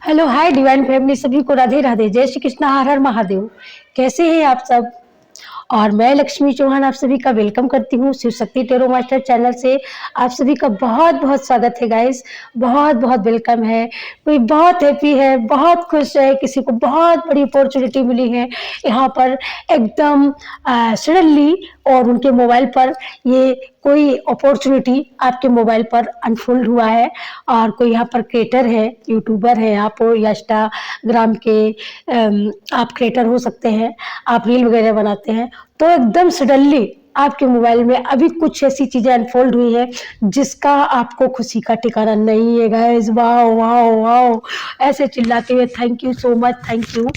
Hello hi divine family, सभी को राधे राधे, जय श्री कृष्णा, हर हर महादेव। कैसे हैं आप सब? और मैं लक्ष्मी चौहान आप सभी का वेलकम करती हूँ Shiv Shakti tarot master channel से। आप सभी का बहुत बहुत स्वागत है गाइस, बहुत बहुत वेलकम है। कोई बहुत हैप्पी है, बहुत खुश है, किसी को बहुत बड़ी अपॉर्चुनिटी मिली है यहाँ पर एकदम सडनली, और उनके मोबाइल पर ये कोई अपॉर्चुनिटी आपके मोबाइल पर अनफोल्ड हुआ है। और कोई यहाँ पर क्रिएटर है, यूट्यूबर है आप, या इंस्टाग्राम के आप क्रिएटर हो सकते हैं, आप रील वगैरह बनाते हैं, तो एकदम सडनली आपके मोबाइल में अभी कुछ ऐसी चीजें अनफोल्ड हुई हैं जिसका आपको खुशी का ठिकाना नहीं है गाइस। वाओ वाओ वाओ, ऐसे चिल्लाते हुए thank you so much, thank you.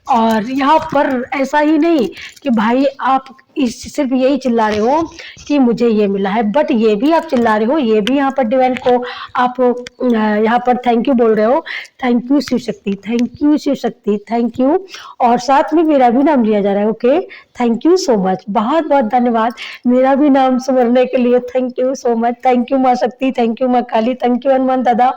और यहाँ पर ऐसा ही नहीं कि भाई आप सिर्फ यही चिल्ला रहे हो कि मुझे ये मिला है, बट ये भी आप चिल्ला रहे हो, ये भी यहाँ पर डिवाइन को आप यहाँ पर थैंक यू बोल रहे हो। Thank you Shiv Shakti, thank you Shiv Shakti, thank you. और साथ में मेरा भी नाम लिया जा रहा है। Okay, thank you so much, बहुत बहुत धन्यवाद मेरा भी नाम सुमरने के लिए। Thank you so much, thank you माँ शक्ति, थैंक यू माँ काली, थैंक यू हनुमान दादा।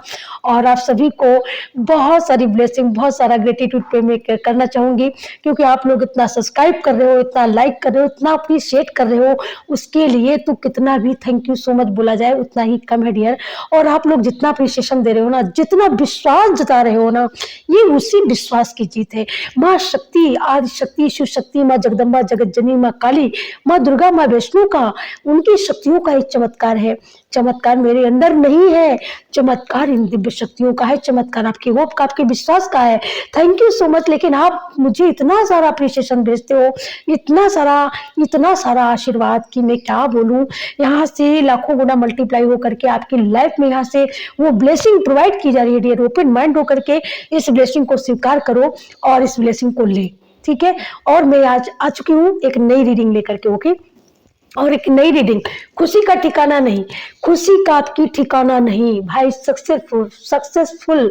और आप सभी को बहुत सारी ब्लेसिंग, बहुत सारा ग्रेटिट्यूड पे मैं करना चाहूंगी, क्योंकि आप लोग इतना सब्सक्राइब कर रहे हो, इतना लाइक कर रहे हो, इतना अप्रिशिएट कर रहे हो, उसके लिए तो कितना भी थैंक यू सो मच बोला जाए उतना ही कम है डियर। और आप लोग जितना अप्रिशिएशन दे रहे हो ना, जितना विश्वास जता रहे हो ना, ये उसी विश्वास की जीत है। माँ शक्ति, आदि शक्ति, शिव शक्ति, माँ जगदम्बा, जगत जननी, माँ काली, माँ दुर्गा, माँ वैष्णो का, उनकी शक्तियों का एक चमत्कार है। चमत्कार मेरे अंदर नहीं है, चमत्कार इन दिव्य शक्तियों का है, चमत्कार आपके होप का, आपके विश्वास का है। Thank you so much. लेकिन आप मुझे इतना सारा अप्रिशिएशन भेजते हो, इतना सारा आशीर्वाद कि मैं क्या बोलूं। यहाँ से लाखों गुना मल्टीप्लाई होकर के आपकी लाइफ में यहाँ से वो ब्लेसिंग प्रोवाइड की जा रही है डियर। ओपन माइंड होकर के इस ब्लेसिंग को स्वीकार करो और इस ब्लेसिंग को ले, ठीक है। और मैं आज आ चुकी हूँ एक नई रीडिंग लेकर के। ओके, और एक नई रीडिंग, खुशी का ठिकाना नहीं, खुशी का आपकी ठिकाना नहीं भाई। सक्सेसफुल सक्सेसफुल,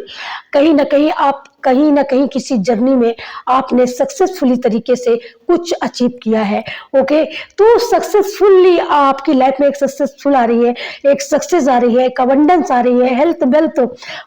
कहीं ना कहीं आप, कहीं ना कहीं किसी जर्नी में आपने सक्सेसफुली तरीके से कुछ अचीव किया है। ओके, तो सक्सेसफुली आपकी लाइफ में एक सक्सेसफुल आ रही है, एक सक्सेस आ रही है, एक अबंडेंस आ रही है, हेल्थ वेल्थ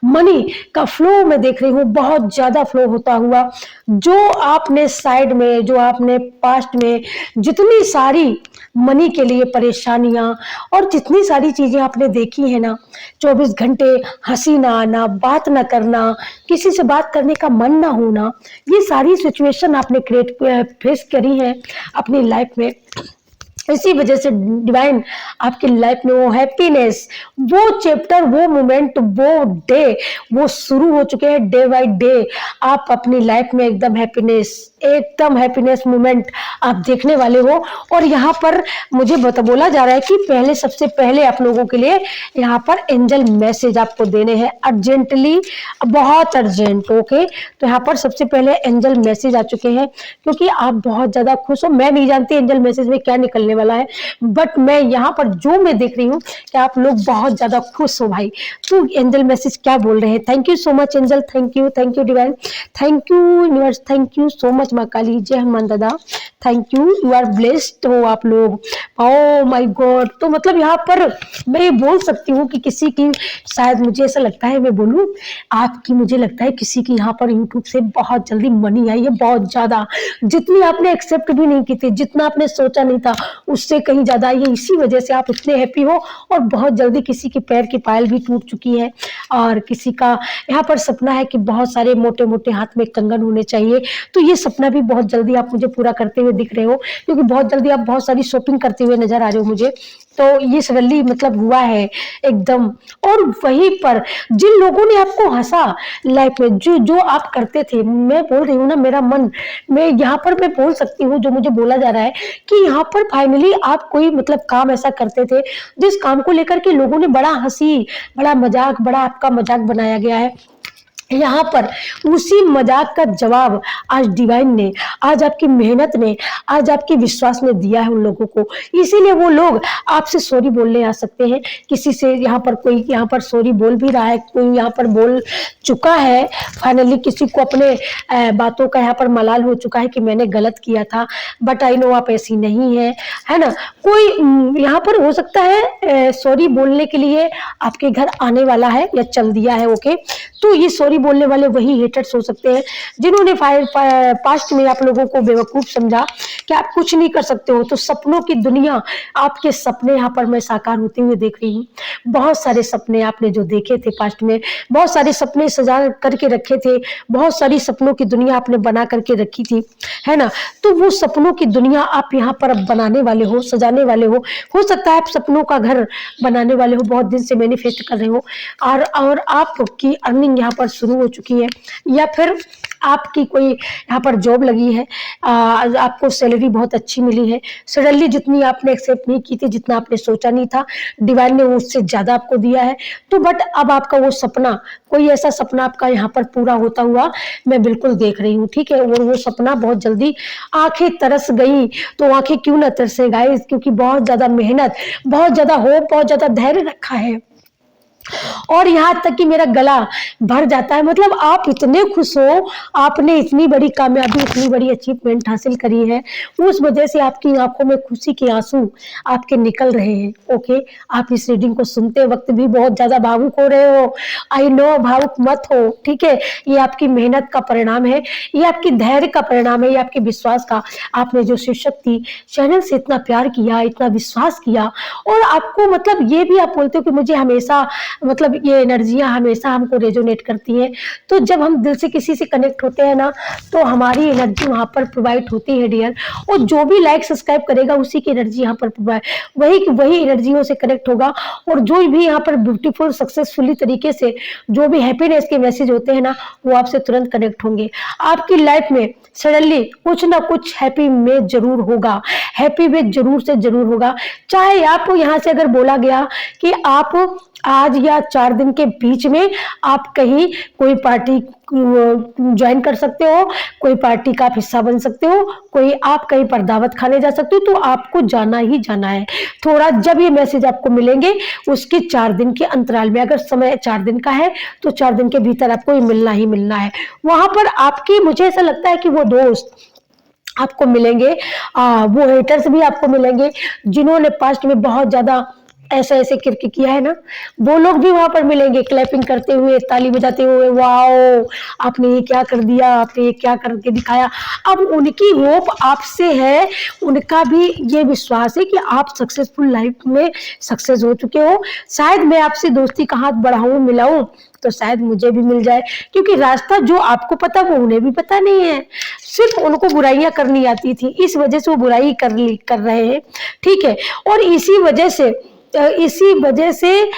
मनी का फ्लो मैं देख रही हूँ, बहुत ज्यादा फ्लो होता हुआ। जो आपने साइड में, जो आपने पास्ट में जितनी सारी मनी के लिए परेशानियां और जितनी सारी चीजें आपने देखी है ना, 24 घंटे हंसी ना आना, बात ना करना, किसी से बात करने का मन ना होना, ये सारी सिचुएशन आपने फेस करी है अपनी लाइफ में। इसी वजह से डिवाइन आपकी लाइफ में वो हैप्पीनेस, वो चैप्टर, वो मोमेंट, वो डे, वो शुरू हो चुके हैं डे बाय डे। आप अपनी लाइफ में एकदम हैप्पीनेस मोमेंट आप देखने वाले हो। और यहाँ पर मुझे बोला जा रहा है कि पहले, सबसे पहले आप लोगों के लिए यहाँ पर एंजल मैसेज आपको देने हैं अर्जेंटली, बहुत अर्जेंट। ओके, तो यहाँ पर सबसे पहले एंजल मैसेज आ चुके हैं, क्योंकि आप बहुत ज्यादा खुश हो। मैं नहीं जानती एंजल मैसेज में क्या निकलने वाला है, बट मैं यहाँ पर जो मैं देख रही हूँ कि आप लोग बहुत ज्यादा खुश हो भाई। तो एंजल मैसेज क्या बोल रहे हैं? Thank you so much angel, thank you divine, thank you universe, thank you so much माँ काली, जय हनुमान दादा, थैंक यू आर ब्लेस्ड हो आप लोग। ओह माय गॉड, तो मतलब यहाँ पर मैं ये बोल सकती हूँ कि किसी की, शायद मुझे ऐसा लगता है, मैं बोलूँ आपकी, मुझे लगता है किसी की यहाँ पर यूट्यूब से बहुत जल्दी मनी आई है, बहुत ज्यादा, जितनी आपने एक्सेप्ट भी नहीं की थी, जितना आपने सोचा नहीं था उससे कहीं ज्यादा आई है। इसी वजह से आप इतने हैप्पी हो। और बहुत जल्दी किसी के पैर की पायल भी टूट चुकी है, और किसी का यहाँ पर सपना है कि बहुत सारे मोटे मोटे हाथ में कंगन होने चाहिए, तो ये सपना भी बहुत जल्दी आप मुझे पूरा करते हुए दिख रहे हो, क्योंकि बहुत जल्दी आप बहुत सारी शॉपिंग करते हुए नजर आ रहे हो मुझे। तो ये सडनली मतलब हुआ है एकदम। और वहीं पर जिन लोगों ने आपको हंसा लाइफ में, जो जो आप करते थे, मैं बोल रही हूँ ना, मेरा मन, मैं यहाँ पर मैं बोल सकती हूँ, जो मुझे बोला जा रहा है कि यहाँ पर फाइनली आप कोई मतलब काम ऐसा करते थे जिस काम को लेकर के लोगों ने बड़ा हंसी, बड़ा मजाक, बड़ा आपका मजाक बनाया गया है। यहाँ पर उसी मजाक का जवाब आज डिवाइन ने, आज आपकी मेहनत ने, आज आपके विश्वास ने दिया है उन लोगों को। इसीलिए वो लोग आपसे सॉरी बोलने आ सकते हैं। किसी से यहाँ पर कोई यहाँ पर सॉरी बोल भी रहा है, कोई यहाँ पर बोल चुका है फाइनली, किसी को अपने बातों का यहाँ पर मलाल हो चुका है कि मैंने गलत किया था, बट आई नो आप ऐसी नहीं है ना। कोई यहाँ पर हो सकता है सॉरी बोलने के लिए आपके घर आने वाला है या चल दिया है। ओके, तो ये सॉरी बोलने वाले वही हेटर्स हो सकते हैं जिन्होंने पास्ट में आप लोगों को बेवकूफ समझा कि आप कुछ नहीं कर सकते हो। तो सपनों की दुनिया, आपके सपने यहाँ पर मैं साकार होते हुए देख रही हूँ। बहुत सारे सपने आपने जो देखे थे पास्ट में, बहुत सारे सपने सजा करके रखे थे, बहुत सारी सपनों की दुनिया आपने बना करके रखी थी, है ना। तो वो सपनों की दुनिया आप यहाँ पर अब बनाने वाले हो, सजाने वाले हो सकता है आप सपनों का घर बनाने वाले हो, बहुत दिन से मैनिफेस्ट कर रहे हो, और आपकी अर्निंग यहाँ पर शुरू हो चुकी है, या फिर आपकी कोई यहाँ पर जॉब लगी है, आपको सैलरी बहुत अच्छी मिली है, सडनली जितनी आपने एक्सेप्ट नहीं की थी, जितना आपने सोचा नहीं था, डिवाइन ने उससे ज्यादा आपको दिया है। तो बट अब आपका वो सपना, कोई ऐसा सपना आपका यहाँ पर पूरा होता हुआ मैं बिल्कुल देख रही हूँ, ठीक है। और वो सपना बहुत जल्दी, आंखें तरस गई तो आंखें क्यों ना तरसे गाइस, क्योंकि बहुत ज्यादा मेहनत, बहुत ज्यादा होप, बहुत ज्यादा धैर्य रखा है, और यहाँ तक कि मेरा गला भर जाता है। मतलब आप इतने खुश हो, आपने इतनी बड़ी कामयाबी, इतनी बड़ी अचीवमेंट हासिल करी है, उस वजह से आपकी आंखों में खुशी के आंसू आपके निकल रहे हैं। ओके, आप इस रीडिंग को सुनते वक्त भी बहुत ज्यादा भावुक हो रहे हो, आई नो, भावुक मत हो, ठीक है। ये आपकी मेहनत का परिणाम है, ये आपकी धैर्य का परिणाम है, ये आपके विश्वास का। आपने जो शिव शक्ति चैनल से इतना प्यार किया, इतना विश्वास किया, और आपको मतलब ये भी आप बोलते हो कि मुझे हमेशा मतलब ये एनर्जियां हमेशा हमको रेजोनेट करती हैं। तो जब हम दिल से किसी से कनेक्ट होते हैं ना, तो हमारी एनर्जी वहां पर प्रोवाइड होती है डियर, और जो भी लाइक सब्सक्राइब करेगा उसी की एनर्जी यहाँ पर प्रोवाइड, वही एनर्जियों से कनेक्ट होगा, और जो भी यहाँ पर ब्यूटीफुल सक्सेसफुली तरीके से जो भी हैप्पीनेस के मैसेज होते हैं ना, वो आपसे तुरंत कनेक्ट होंगे। आपकी लाइफ में सडनली कुछ ना कुछ हैप्पी में जरूर होगा, हैप्पी में जरूर से जरूर होगा। चाहे आपको यहाँ से अगर बोला गया कि आप आज या 4 दिन के बीच में आप कहीं कोई पार्टी ज्वाइन कर सकते हो, कोई पार्टी का आप हिस्सा बन सकते हो, कोई आप कहीं पर दावत खाने जा सकते हो, तो आपको जाना ही जाना है। थोड़ा जब ये मैसेज आपको मिलेंगे उसके 4 दिन के अंतराल में, अगर समय 4 दिन का है तो 4 दिन के भीतर आपको ये मिलना ही मिलना है। वहां पर आपकी, मुझे ऐसा लगता है कि वो दोस्त आपको मिलेंगे, वो हेटर्स भी आपको मिलेंगे जिन्होंने पास्ट में बहुत ज्यादा ऐसा ऐसे करके किया है ना, वो लोग भी वहां पर मिलेंगे, क्लैपिंग करते हुए, ताली बजाते हुए, वाओ आपने ये क्या कर दिया, आपने ये क्या करके दिखाया। अब उनकी होप आपसे है, उनका भी ये विश्वास है कि आप सक्सेसफुल लाइफ में सक्सेस हो चुके हो। शायद मैं आपसे दोस्ती का हाथ बढ़ाऊं, मिलाऊं, तो शायद मुझे भी मिल जाए, क्योंकि रास्ता जो आपको पता वो उन्हें भी पता नहीं है, सिर्फ उनको बुराइयां करनी आती थी, इस वजह से वो बुराई कर रहे हैं, ठीक है। और इसी वजह से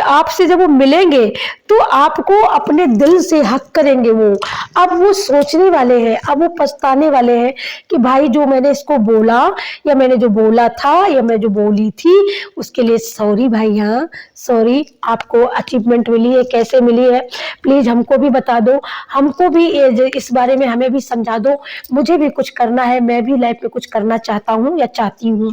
आपसे जब वो मिलेंगे तो आपको अपने दिल से हक करेंगे वो। अब वो सोचने वाले हैं, अब वो पछताने वाले हैं कि भाई जो मैंने इसको बोला, या मैंने जो बोला था, या मैं जो बोली थी, उसके लिए सॉरी भाई, हाँ सॉरी। आपको अचीवमेंट मिली है, कैसे मिली है प्लीज हमको भी बता दो, हमको भी इस बारे में हमें भी समझा दो, मुझे भी कुछ करना है, मैं भी लाइफ में कुछ करना चाहता हूँ या चाहती हूँ।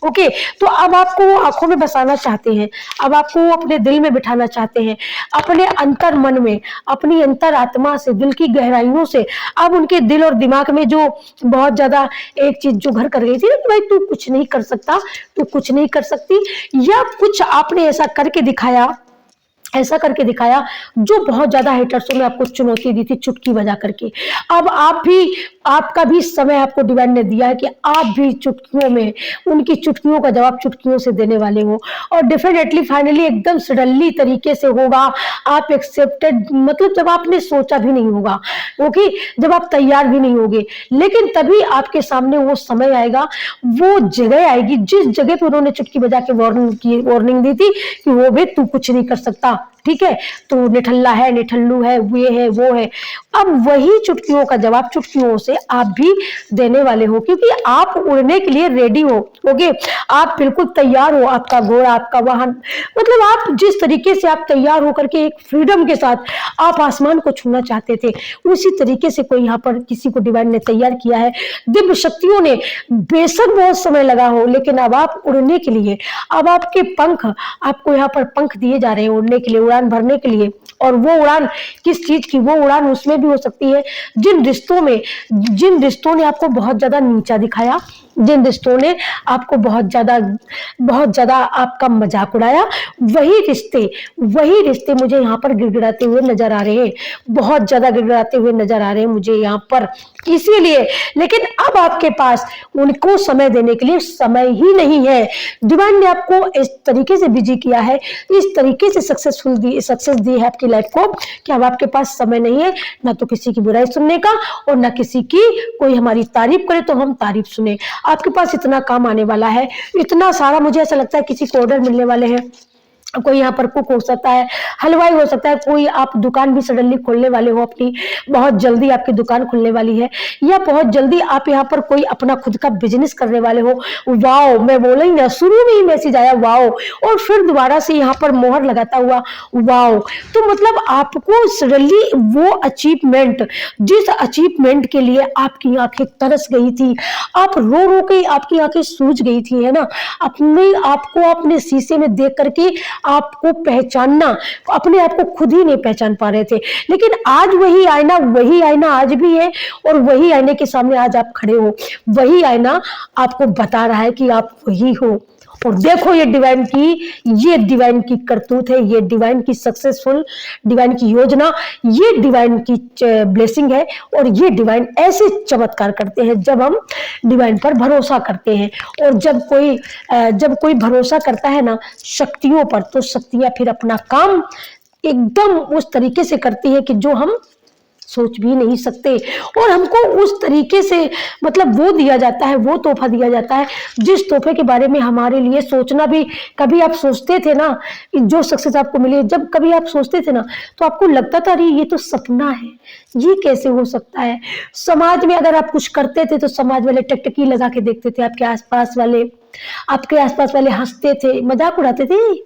ओके, तो अब आपको वो आंखों में बसाना चाहते हैं, अब आपको वो अपने दिल में बिठाना चाहते हैं, अपने अंतर मन में, अपनी अंतर आत्मा से, दिल की गहराइयों से। अब उनके दिल और दिमाग में जो बहुत ज्यादा एक चीज जो घर कर गई थी ना कि भाई तू कुछ नहीं कर सकता, तू कुछ नहीं कर सकती, या कुछ आपने ऐसा करके दिखाया, ऐसा करके दिखाया जो बहुत ज्यादा हेटर्सों ने आपको चुनौती दी थी चुटकी बजा करके। अब आप भी, आपका भी समय आपको डिवाइन ने दिया है कि आप भी चुटकियों में, उनकी चुटकियों का जवाब चुटकियों से देने वाले हो, और डेफिनेटली फाइनली एकदम सडनली तरीके से होगा। आप एक्सेप्टेड, मतलब जब आपने सोचा भी नहीं होगा, ओके, जब आप तैयार भी नहीं होगे, लेकिन तभी आपके सामने वो समय आएगा, वो जगह आएगी जिस जगह पे उन्होंने चुटकी बजा के वार्निंग दी थी कि वो भी तू कुछ नहीं कर सकता, ठीक है, तो निठल्ला है, निठल्लू है, ये है, वो है। अब वही चुटकियों का जवाब चुटकियों से आप भी देने वाले हो, क्योंकि आप उड़ने के लिए रेडी हो, ओके, आप बिल्कुल तैयार हो, आपका घोड़ा, आपका वाहन, मतलब आप जिस तरीके से आप तैयार होकर के एक फ्रीडम के साथ आप आसमान को छूना चाहते थे, उसी तरीके से कोई यहाँ पर किसी को डिवाइन ने तैयार किया है, दिव्य शक्तियों ने। बेशक बहुत समय लगा हो, लेकिन अब आप उड़ने के लिए, अब आपके पंख, आपको यहाँ पर पंख दिए जा रहे हैं उड़ने के लिए, उड़ान भरने के लिए। और वो उड़ान किस चीज की, वो उड़ान उसमें भी हो सकती है जिन रिश्तों ने आपको बहुत ज्यादा नीचा दिखाया, जिन रिश्तों ने आपको बहुत ज्यादा आपका मजाक उड़ाया, वही रिश्ते मुझे यहाँ पर गिड़गिड़ाते हुए नजर आ रहे हैं, बहुत ज्यादा गिड़गिड़ाते हुए नजर आ रहे हैं मुझे यहाँ पर। इसीलिए लेकिन अब आपके पास उनको समय देने के लिए समय ही नहीं है। डिवाइन ने आपको इस तरीके से बिजी किया है, इस तरीके से सक्सेस दी है आपकी लाइफ को कि अब आपके पास समय नहीं है ना तो किसी की बुराई सुनने का और ना किसी की कोई हमारी तारीफ करे तो हम तारीफ सुने। आपके पास इतना काम आने वाला है, इतना सारा, मुझे ऐसा लगता है किसी को ऑर्डर मिलने वाले हैं। कोई यहाँ पर कुक हो सकता है, हलवाई हो सकता है, कोई आप दुकान भी सडनली खोलने वाले हो अपनी, बहुत जल्दी आपकी दुकान खुलने वाली है, या बहुत जल्दी आप यहाँ पर कोई अपना खुद का बिजनेस करने वाले हो। वाओ, मैं बोला ही ना, शुरू में ही मैसेज आया वाओ, और फिर दोबारा से यहाँ पर मोहर लगाता हुआ वाओ। तो मतलब आपको सडनली वो अचीवमेंट, जिस अचीवमेंट के लिए आपकी आंखें तरस गई थी, आप रो रो के आपकी आंखें सूज गई थी, है ना, अपने आपको अपने शीशे में देख करके आपको पहचानना, अपने आप को खुद ही नहीं पहचान पा रहे थे। लेकिन आज वही आईना आज भी है, और वही आईने के सामने आज आप खड़े हो, वही आईना आपको बता रहा है कि आप वही हो। और देखो ये डिवाइन की करतूत है, ये डिवाइन की सक्सेसफुल, डिवाइन की योजना, ये डिवाइन की ब्लेसिंग है। और ये डिवाइन ऐसे चमत्कार करते हैं जब हम डिवाइन पर भरोसा करते हैं। और जब कोई भरोसा करता है ना शक्तियों पर, तो शक्तियां फिर अपना काम एकदम उस तरीके से करती है कि जो हम सोच भी नहीं सकते। और हमको उस तरीके से मतलब वो दिया जाता है, वो तोहफा दिया जाता है जिस तोहफे के बारे में हमारे लिए सोचना भी, कभी आप सोचते थे ना, जो सक्सेस आपको मिली, जब कभी आप सोचते थे ना तो आपको लगता था अरे ये तो सपना है, ये कैसे हो सकता है। समाज में अगर आप कुछ करते थे तो समाज वाले टकटकी लगा के देखते थे, आपके आसपास वाले हंसते थे, मजाक उड़ाते थे।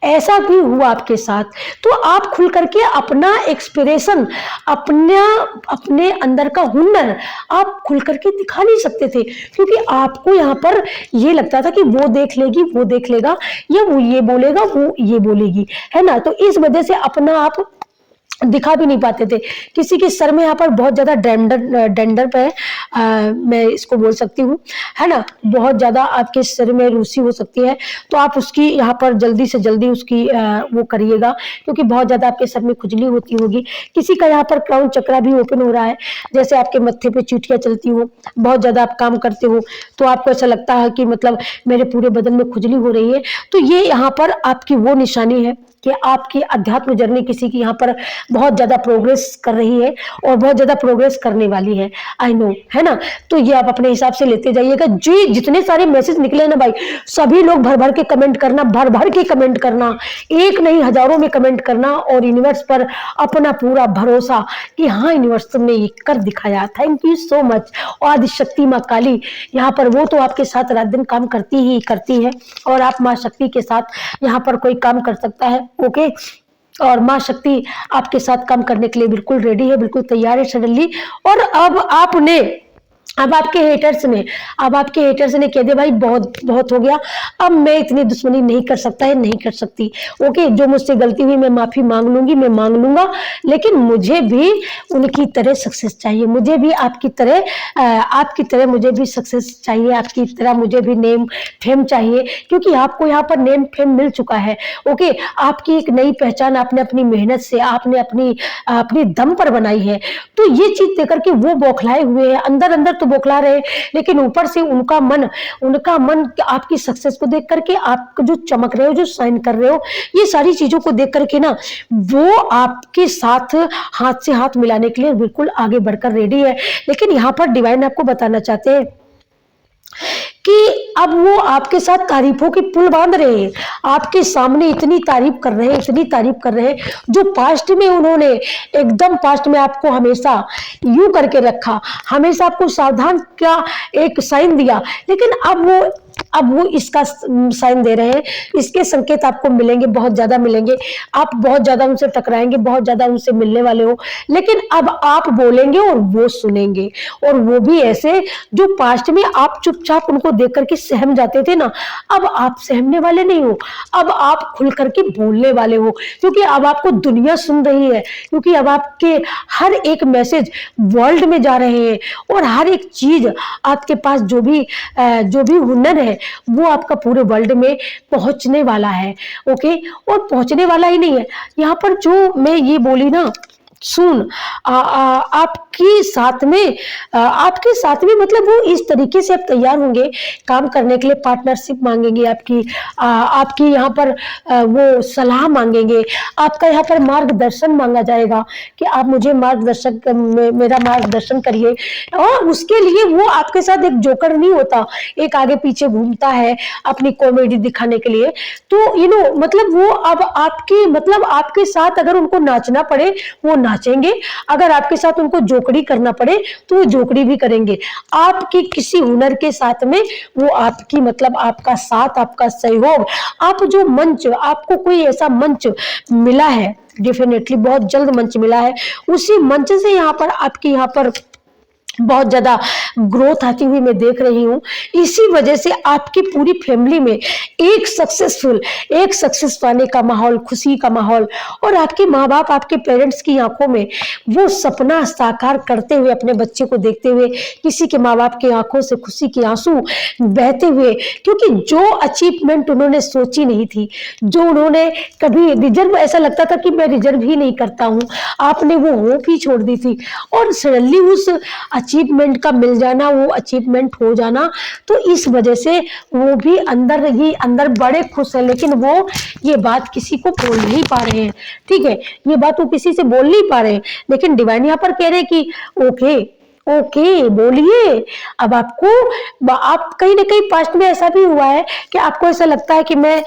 ऐसा भी हुआ आपके साथ, तो आप खुल करके अपना एक्सप्रेशन, अपने अंदर का हुनर आप खुल करके दिखा नहीं सकते थे, क्योंकि आपको यहाँ पर ये लगता था कि वो देख लेगी, वो देख लेगा, या वो ये बोलेगा, वो ये बोलेगी, है ना। तो इस वजह से अपना आप दिखा भी नहीं पाते थे। किसी के सर में यहाँ पर बहुत ज्यादा डेंडर पे मैं इसको बोल सकती हूँ, है ना, बहुत ज्यादा आपके सर में रूसी हो सकती है, तो आप उसकी यहाँ पर जल्दी से जल्दी उसकी वो करिएगा, क्योंकि बहुत ज्यादा आपके सर में खुजली होती होगी। किसी का यहाँ पर क्राउन चक्रा भी ओपन हो रहा है, जैसे आपके मत्थे पे चींटियां चलती हो, बहुत ज्यादा आप काम करते हो तो आपको ऐसा लगता है कि मतलब मेरे पूरे बदन में खुजली हो रही है, तो ये यहाँ पर आपकी वो निशानी है कि आपकी अध्यात्म जर्नी किसी की यहाँ पर बहुत ज्यादा प्रोग्रेस कर रही है और बहुत ज्यादा प्रोग्रेस करने वाली है, आई नो, है ना। तो ये आप अपने हिसाब से लेते जाइएगा। जी, जितने सारे मैसेज निकले ना भाई, सभी लोग भर भर के कमेंट करना, एक नहीं हजारों में कमेंट करना, और यूनिवर्स पर अपना पूरा भरोसा कि हाँ यूनिवर्स तुमने ये कर दिखाया, थैंक यू सो मच। और आदिशक्ति माँ काली यहाँ पर वो तो आपके साथ रात दिन काम करती है, और आप माँ शक्ति के साथ यहाँ पर कोई काम कर सकता है, ओके। और माँ शक्ति आपके साथ काम करने के लिए बिल्कुल रेडी है, बिल्कुल तैयार है सडनली। और अब आपके हेटर्स ने कह दिया भाई बहुत हो गया, अब मैं इतनी दुश्मनी नहीं कर सकता है, नहीं कर सकती, ओके। जो मुझसे गलती हुई मैं माफी मांग लूंगा, लेकिन मुझे भी उनकी तरह सक्सेस चाहिए, मुझे भी आपकी तरह मुझे भी सक्सेस चाहिए, आपकी तरह मुझे भी नेम फेम चाहिए, क्योंकि आपको यहाँ पर नेम फेम मिल चुका है, ओके। आपकी एक नई पहचान आपने अपनी मेहनत से, आपने अपनी दम पर बनाई है। तो ये चीज देकर के वो बौखलाए हुए हैं, अंदर तो बौखला रहे, लेकिन ऊपर से उनका मन आपकी सक्सेस को देख करके, आप जो चमक रहे हो, जो शाइन कर रहे हो, ये सारी चीजों को देख करके ना वो आपके साथ हाथ से हाथ मिलाने के लिए बिल्कुल आगे बढ़कर रेडी है। लेकिन यहाँ पर डिवाइन आपको बताना चाहते हैं कि अब वो आपके साथ तारीफों के पुल बांध रहे हैं, आपके सामने इतनी तारीफ कर रहे हैं, जो पास्ट में उन्होंने एकदम पास्ट में आपको हमेशा यूं करके रखा, हमेशा आपको सावधान का एक साइन दिया, लेकिन अब वो अब वो इसका साइन दे रहे हैं, इसके संकेत आपको मिलेंगे, बहुत ज्यादा मिलेंगे, आप बहुत ज्यादा उनसे टकराएंगे, बहुत ज्यादा उनसे मिलने वाले हो। लेकिन अब आप बोलेंगे और वो सुनेंगे, और वो भी ऐसे जो पास्ट में आप चुपचाप उनको देख करके सहम जाते थे ना, अब आप सहमने वाले नहीं हो, अब आप खुल करके बोलने वाले हो, क्योंकि अब आपको दुनिया सुन रही है, क्योंकि अब आपके हर एक मैसेज वर्ल्ड में जा रहे हैं, और हर एक चीज आपके पास जो भी हुनर है वो आपका पूरे वर्ल्ड में पहुंचने वाला है। ओके, और पहुंचने वाला ही नहीं है, यहाँ पर जो मैं ये बोली ना, सुन आपके साथ में मतलब वो इस तरीके से आप तैयार होंगे काम करने के लिए, पार्टनरशिप मांगेंगे आपकी यहाँ पर वो सलाह मांगेंगे, आपका यहाँ पर मार्गदर्शन मांगा जाएगा कि आप मुझे मेरा मार्गदर्शन करिए। और उसके लिए वो आपके साथ एक जोकर नहीं होता, एक आगे पीछे घूमता है अपनी कॉमेडी दिखाने के लिए। तो मतलब वो अब आपके साथ अगर उनको नाचना पड़े वो नाचेंगे, अगर आपके साथ उनको जोकड़ी करना पड़े तो वो जोकड़ी भी करेंगे। आपकी किसी हुनर के साथ में वो आपका साथ, आपका सहयोग, आपको कोई ऐसा मंच मिला है, डेफिनेटली बहुत जल्द मंच मिला है, उसी मंच से आपकी यहाँ पर बहुत ज्यादा ग्रोथ आती हुई मैं देख रही हूँ। इसी वजह से आपकी पूरी फैमिली में एक सक्सेस पाने का माहौल, खुशी का माहौल, और आपके माँ बाप, आपके पेरेंट्स की आंखों में वो सपना साकार करते हुए, अपने बच्चे को देखते हुए, किसी के माँ बाप की आंखों से खुशी के आंसू बहते हुए, क्योंकि जो अचीवमेंट उन्होंने सोची नहीं थी, जो उन्होंने कभी रिजर्व, ऐसा लगता था कि मैं रिजर्व ही नहीं करता हूँ, आपने वो होप ही छोड़ दी थी, और सडनली उस अचीवमेंट का मिल जाना, वो अचीवमेंट हो जाना, तो इस वजह से वो भी अंदर बड़े खुश है, लेकिन वो ये बात किसी को बोल नहीं पा रहे हैं। ठीक है, ये बात वो किसी से बोल नहीं पा रहे हैं, लेकिन डिवाइन यहाँ पर कह रहे हैं कि ओके बोलिए। अब आप कहीं ना कहीं पास्ट में ऐसा भी हुआ है कि आपको ऐसा लगता है कि मैं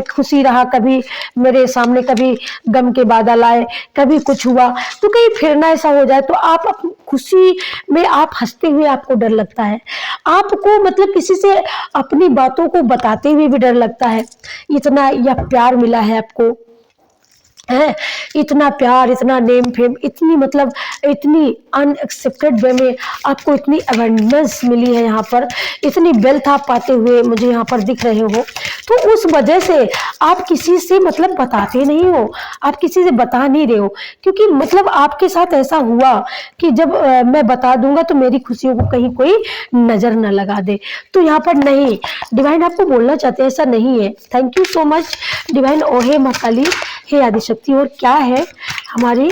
खुशी रहा, कभी मेरे सामने कभी गम के बादल आए, कभी कुछ हुआ, तो कहीं फिर ना ऐसा हो जाए, तो आप खुशी में आप हंसते हुए आपको डर लगता है, आपको मतलब किसी से अपनी बातों को बताते हुए भी डर लगता है। इतना यह प्यार मिला है आपको, है इतना प्यार, इतना नेम फेम, इतनी अनएक्सेप्टेड वे में आपको इतनी अवेंडनेस मिली है, यहाँ पर इतनी वेल्थ आप पाते हुए मुझे यहाँ पर दिख रहे हो, तो उस वजह से आप किसी से बताते नहीं हो, आप किसी से बता नहीं रहे हो, क्योंकि आपके साथ ऐसा हुआ कि जब मैं बता दूंगा तो मेरी खुशियों को कहीं कोई नजर न लगा दे। तो यहाँ पर नहीं, डिवाइन आपको बोलना चाहते हैं ऐसा नहीं है। Thank you so much divine. ओहे महाकाली, हे आदिशक्ति, और क्या है हमारी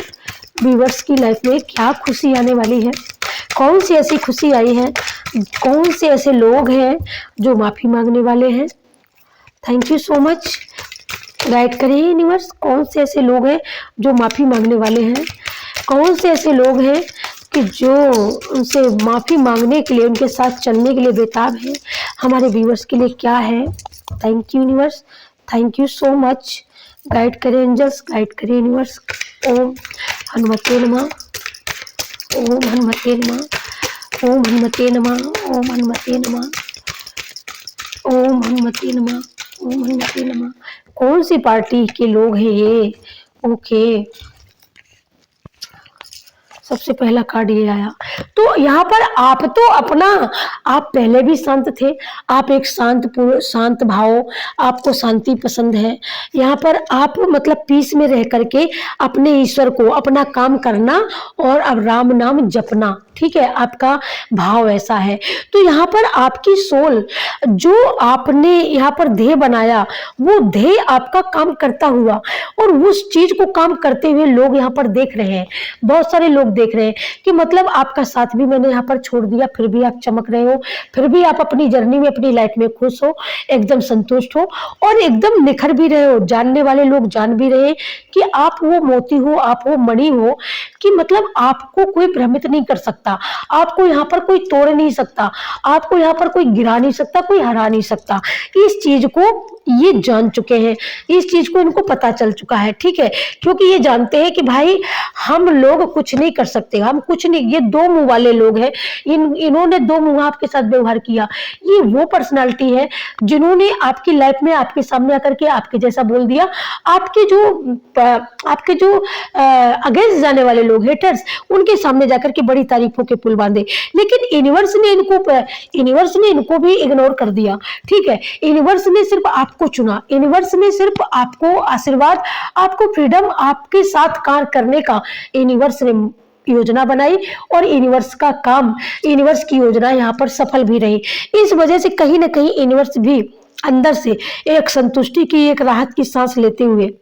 व्यूवर्स की लाइफ में, क्या खुशी आने वाली है, कौन सी ऐसी खुशी आई है, कौन से ऐसे लोग हैं जो माफी मांगने वाले हैं। Thank you so much, guide करिए यूनिवर्स, कौन से ऐसे लोग हैं जो माफी मांगने वाले हैं, कौन से ऐसे लोग हैं कि जो उनसे माफी मांगने के लिए, उनके साथ चलने के लिए बेताब है। हमारे व्यूवर्स के लिए क्या है। Thank you universe, thank you so much. Guide करें एंजल्स, गाइड करें यूनिवर्स। ओम हनुमते नमः, ओम हनुमते नमः, ओम हनुमते नमः, ओम हनुमते नमः, ओम हनुमते नमः, ओम हनुमते नमः। कौन सी पार्टी के लोग हैं ये? ओके, सबसे पहला कार्ड ये आया। तो यहाँ पर आप पहले भी शांत थे, आप एक शांत भाव, आपको शांति पसंद है। यहाँ पर आप पीस में रह करके अपने ईश्वर को अपना काम करना और अब राम नाम जपना, ठीक है, आपका भाव ऐसा है। तो यहाँ पर आपकी सोल, जो आपने यहाँ पर ध्येय बनाया, वो ध्येय आपका काम करता हुआ, और उस चीज को काम करते हुए लोग यहाँ पर देख रहे हैं, बहुत सारे लोग देख रहे हैं कि आपका साथ भी मैंने यहाँ पर छोड़ दिया, फिर भी आप चमक रहे हो, फिर भी आप अपनी जर्नी में, अपनी लाइफ में खुश हो, एकदम संतुष्ट हो, और एकदम निखर भी रहे हो। जानने वाले लोग जान भी रहे हैं कि आप वो मोती हो, आप वो मणि हो, कि आपको कोई भ्रमित नहीं कर सकता, आपको यहाँ पर कोई तोड़ नहीं सकता, आपको यहाँ पर कोई गिरा नहीं सकता, कोई हरा नहीं सकता। इस चीज को ये जान चुके हैं, इस चीज को इनको पता चल चुका है, ठीक है। क्योंकि ये जानते हैं कि भाई हम लोग कुछ नहीं कर सकते, हम कुछ नहीं, ये दो मुंह वाले लोग हैं, इन्होंने दो मुंह आपके साथ व्यवहार किया। ये वो पर्सनालिटी है जिन्होंने आपकी लाइफ में आपके सामने आकर के आपके जैसा बोल दिया। आपके जो अगेंस्ट जाने वाले लोग, हेटर्स, उनके सामने जाकर के बड़ी तारीफों के पुल बांधे। लेकिन यूनिवर्स ने इनको भी इग्नोर कर दिया, ठीक है। यूनिवर्स ने सिर्फ आपको चुना, यूनिवर्स ने सिर्फ आपको आशीर्वाद, आपको फ्रीडम, आपके साथ कार्य करने का यूनिवर्स ने योजना बनाई। और यूनिवर्स का काम, यूनिवर्स की योजना यहाँ पर सफल भी रही। इस वजह से कहीं ना कहीं यूनिवर्स भी अंदर से एक संतुष्टि की, एक राहत की सांस लेते हुए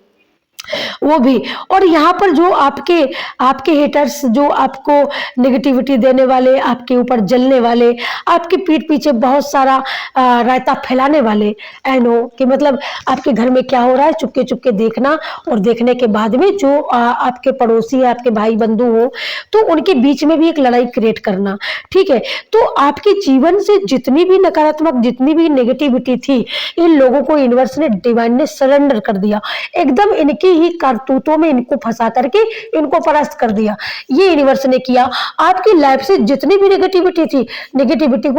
वो भी। और यहाँ पर जो आपके हेटर्स, जो आपको नेगेटिविटी देने वाले, आपके ऊपर जलने वाले, आपके पीठ पीछे बहुत सारा रायता फैलाने वाले, आई नो कि मतलब आपके घर में क्या हो रहा है चुपके चुपके देखना, और देखने के बाद में जो आपके पड़ोसी है, आपके भाई बंधु हो, तो उनके बीच में भी एक लड़ाई क्रिएट करना, ठीक है। तो आपके जीवन से जितनी भी नकारात्मक, जितनी भी नेगेटिविटी थी, इन लोगों को यूनिवर्स ने, डिवाइन ने सरेंडर कर दिया। एकदम इनकी ही कारतूतों में इनको फंसा करके इनको परास्त कर दिया। ये यूनिवर्स ने किया। आपकी लाइफ से जितनी भी नेगेटिविटी थी, नेगेटिविटी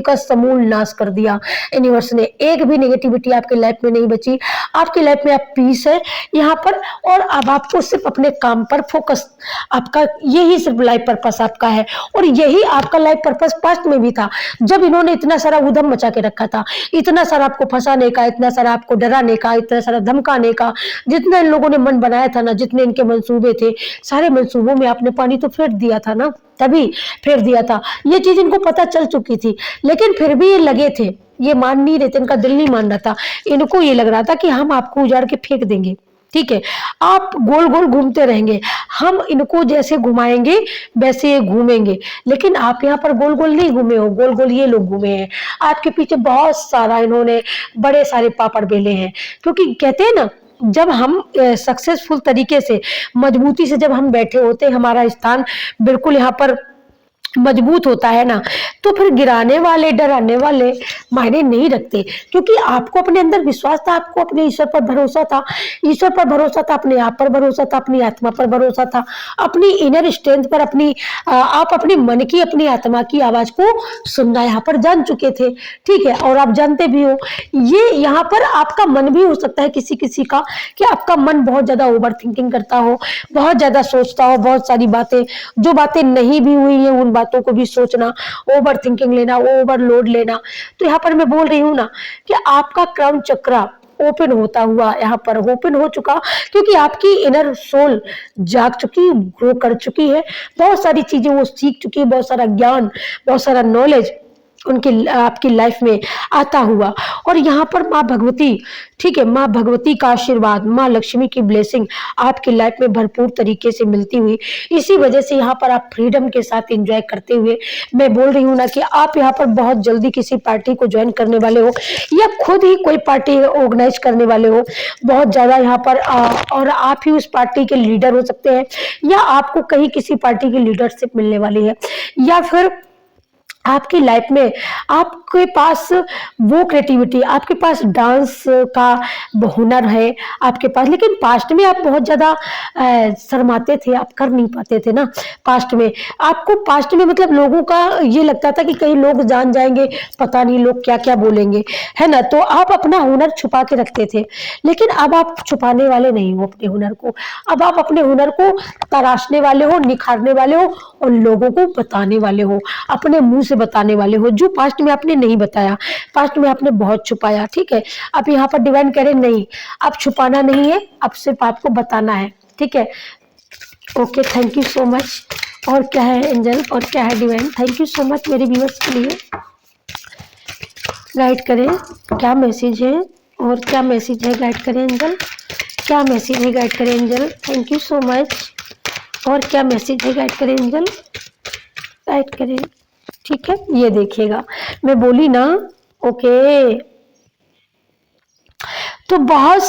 का समूल नाश कर दिया यूनिवर्स ने। एक भी नेगेटिविटी आपकी लाइफ में नहीं बची। आपकी लाइफ में आप पीस है यहाँ पर, और अब आपको सिर्फ अपने काम पर फोकस, आपका यही सिर्फ लाइफ पर्पस आपका है। और यही आपका लाइफ पर्पस पास्ट में भी था, जब इन्होंने इतना सारा उधम मचा के रखा था, इतना सारा आपको फंसाने का, इतना सारा आपको डराने का, इतना सारा धमकाने का, जितना इन लोगों ने मन बनाया था ना, जितने इनके मंसूबे थे, सारे मंसूबों में आपने पानी तो फेर दिया था ना, तभी फेर दिया था। ये चीज इनको पता चल चुकी थी, लेकिन फिर भी ये लगे थे, ये मान नहीं रहे थे, इनका दिल नहीं मान रहा था। इनको ये लग रहा था कि हम आपको उजाड़ के फेंक देंगे, ठीक है, आप गोल गोल घूमते रहेंगे, हम इनको जैसे घुमाएंगे वैसे ये घूमेंगे। लेकिन आप यहाँ पर गोल गोल नहीं घूमे हो, गोल गोल ये लोग घूमे हैं। आपके पीछे बहुत सारा इन्होंने बड़े सारे पापड़ बेले हैं। क्योंकि कहते हैं ना, जब हम सक्सेसफुल तरीके से, मजबूती से जब हम बैठे होते हैं, हमारा स्थान बिल्कुल यहाँ पर मजबूत होता है ना, तो फिर गिराने वाले, डराने वाले मायने नहीं रखते। क्योंकि आपको अपने अंदर विश्वास था, आपको अपने ईश्वर पर भरोसा था, ईश्वर पर भरोसा था, अपने आप पर भरोसा था, अपनी आत्मा पर भरोसा था, अपनी इनर स्ट्रेंथ पर, आप अपने मन की, अपनी आत्मा की आवाज को सुनना यहाँ पर जान चुके थे, ठीक है। और आप जानते भी हो, ये यहाँ पर आपका मन भी हो सकता है किसी किसी का, कि आपका मन बहुत ज्यादा ओवर थिंकिंग करता हो, बहुत ज्यादा सोचता हो, बहुत सारी बातें, जो बातें नहीं भी हुई है उन बातों को भी सोचना, ओवर थिंकिंग लेना, ओवरलोड लेना। तो यहाँ पर मैं बोल रही हूँ ना कि आपका क्राउन चक्रा ओपन होता हुआ यहाँ पर ओपन हो चुका, क्योंकि आपकी इनर सोल जाग चुकी, ग्रो कर चुकी है, बहुत सारी चीजें वो सीख चुकी है, बहुत सारा ज्ञान, बहुत सारा नॉलेज उनकी आपकी लाइफ में आता हुआ। और यहाँ पर माँ भगवती, ठीक है, माँ भगवती का आशीर्वाद, माँ लक्ष्मी की ब्लेसिंग आपकी लाइफ में भरपूर तरीके से मिलती हुई, इसी वजह से यहाँ पर आप फ्रीडम के साथ एंजॉय करते हुए, मैं बोल रही हूँ ना कि आप यहाँ पर बहुत जल्दी किसी पार्टी को ज्वाइन करने वाले हो, या खुद ही कोई पार्टी ऑर्गेनाइज करने वाले हो बहुत ज्यादा यहाँ पर, और आप ही उस पार्टी के लीडर हो सकते हैं, या आपको कहीं किसी पार्टी की लीडरशिप मिलने वाली है, या फिर आपकी लाइफ में आपके पास वो क्रिएटिविटी, आपके पास डांस का हुनर है आपके पास, लेकिन पास्ट में आप बहुत ज्यादा शर्माते थे, आप कर नहीं पाते थे ना। पास्ट में आपको, पास्ट में मतलब लोगों का ये लगता था कि कई लोग जान जाएंगे, पता नहीं लोग क्या क्या बोलेंगे, है ना। तो आप अपना हुनर छुपा के रखते थे, लेकिन अब आप छुपाने वाले नहीं हो अपने हुनर को। अब आप अपने हुनर को तराशने वाले हो, निखारने वाले हो, और लोगों को बताने वाले हो, अपने मुंह से बताने वाले हो, जो पास्ट में आपने नहीं बताया, पास्ट में आपने बहुत छुपाया, ठीक है। अब यहाँ पर डिवाइन कह रहे नहीं, अब छुपाना नहीं है, अब सिर्फ आपको बताना है, ठीक है। Okay, thank you so much. और क्या है एंजल, और क्या है divine, thank you so much मेरे व्यूअर्स के लिए। गाइड करें क्या मैसेज है, और क्या मैसेज है, गाइड करें एंजल, क्या मैसेज है, गाइड करें angel, thank you so much. और क्या मैसेज है, गाइड करें एंजल, गाइड करें, ठीक है। ये देखिएगा, मैं बोली ना, ओके। तो बहुत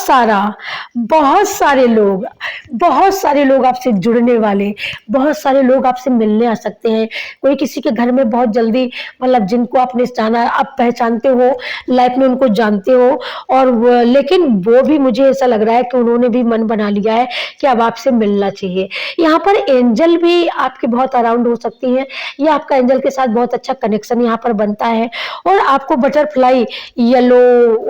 सारे लोग आपसे जुड़ने वाले, बहुत सारे लोग आपसे मिलने आ सकते हैं। कोई किसी के घर में बहुत जल्दी, मतलब जिनको आपने जाना, आप पहचानते हो, लाइफ में उनको जानते हो, और लेकिन वो भी मुझे ऐसा लग रहा है कि उन्होंने भी मन बना लिया है कि अब आपसे मिलना चाहिए। यहाँ पर एंजल भी आपके बहुत अराउंड हो सकती हैं, या आपका एंजल के साथ बहुत अच्छा कनेक्शन यहाँ पर बनता है, और आपको बटरफ्लाई येलो,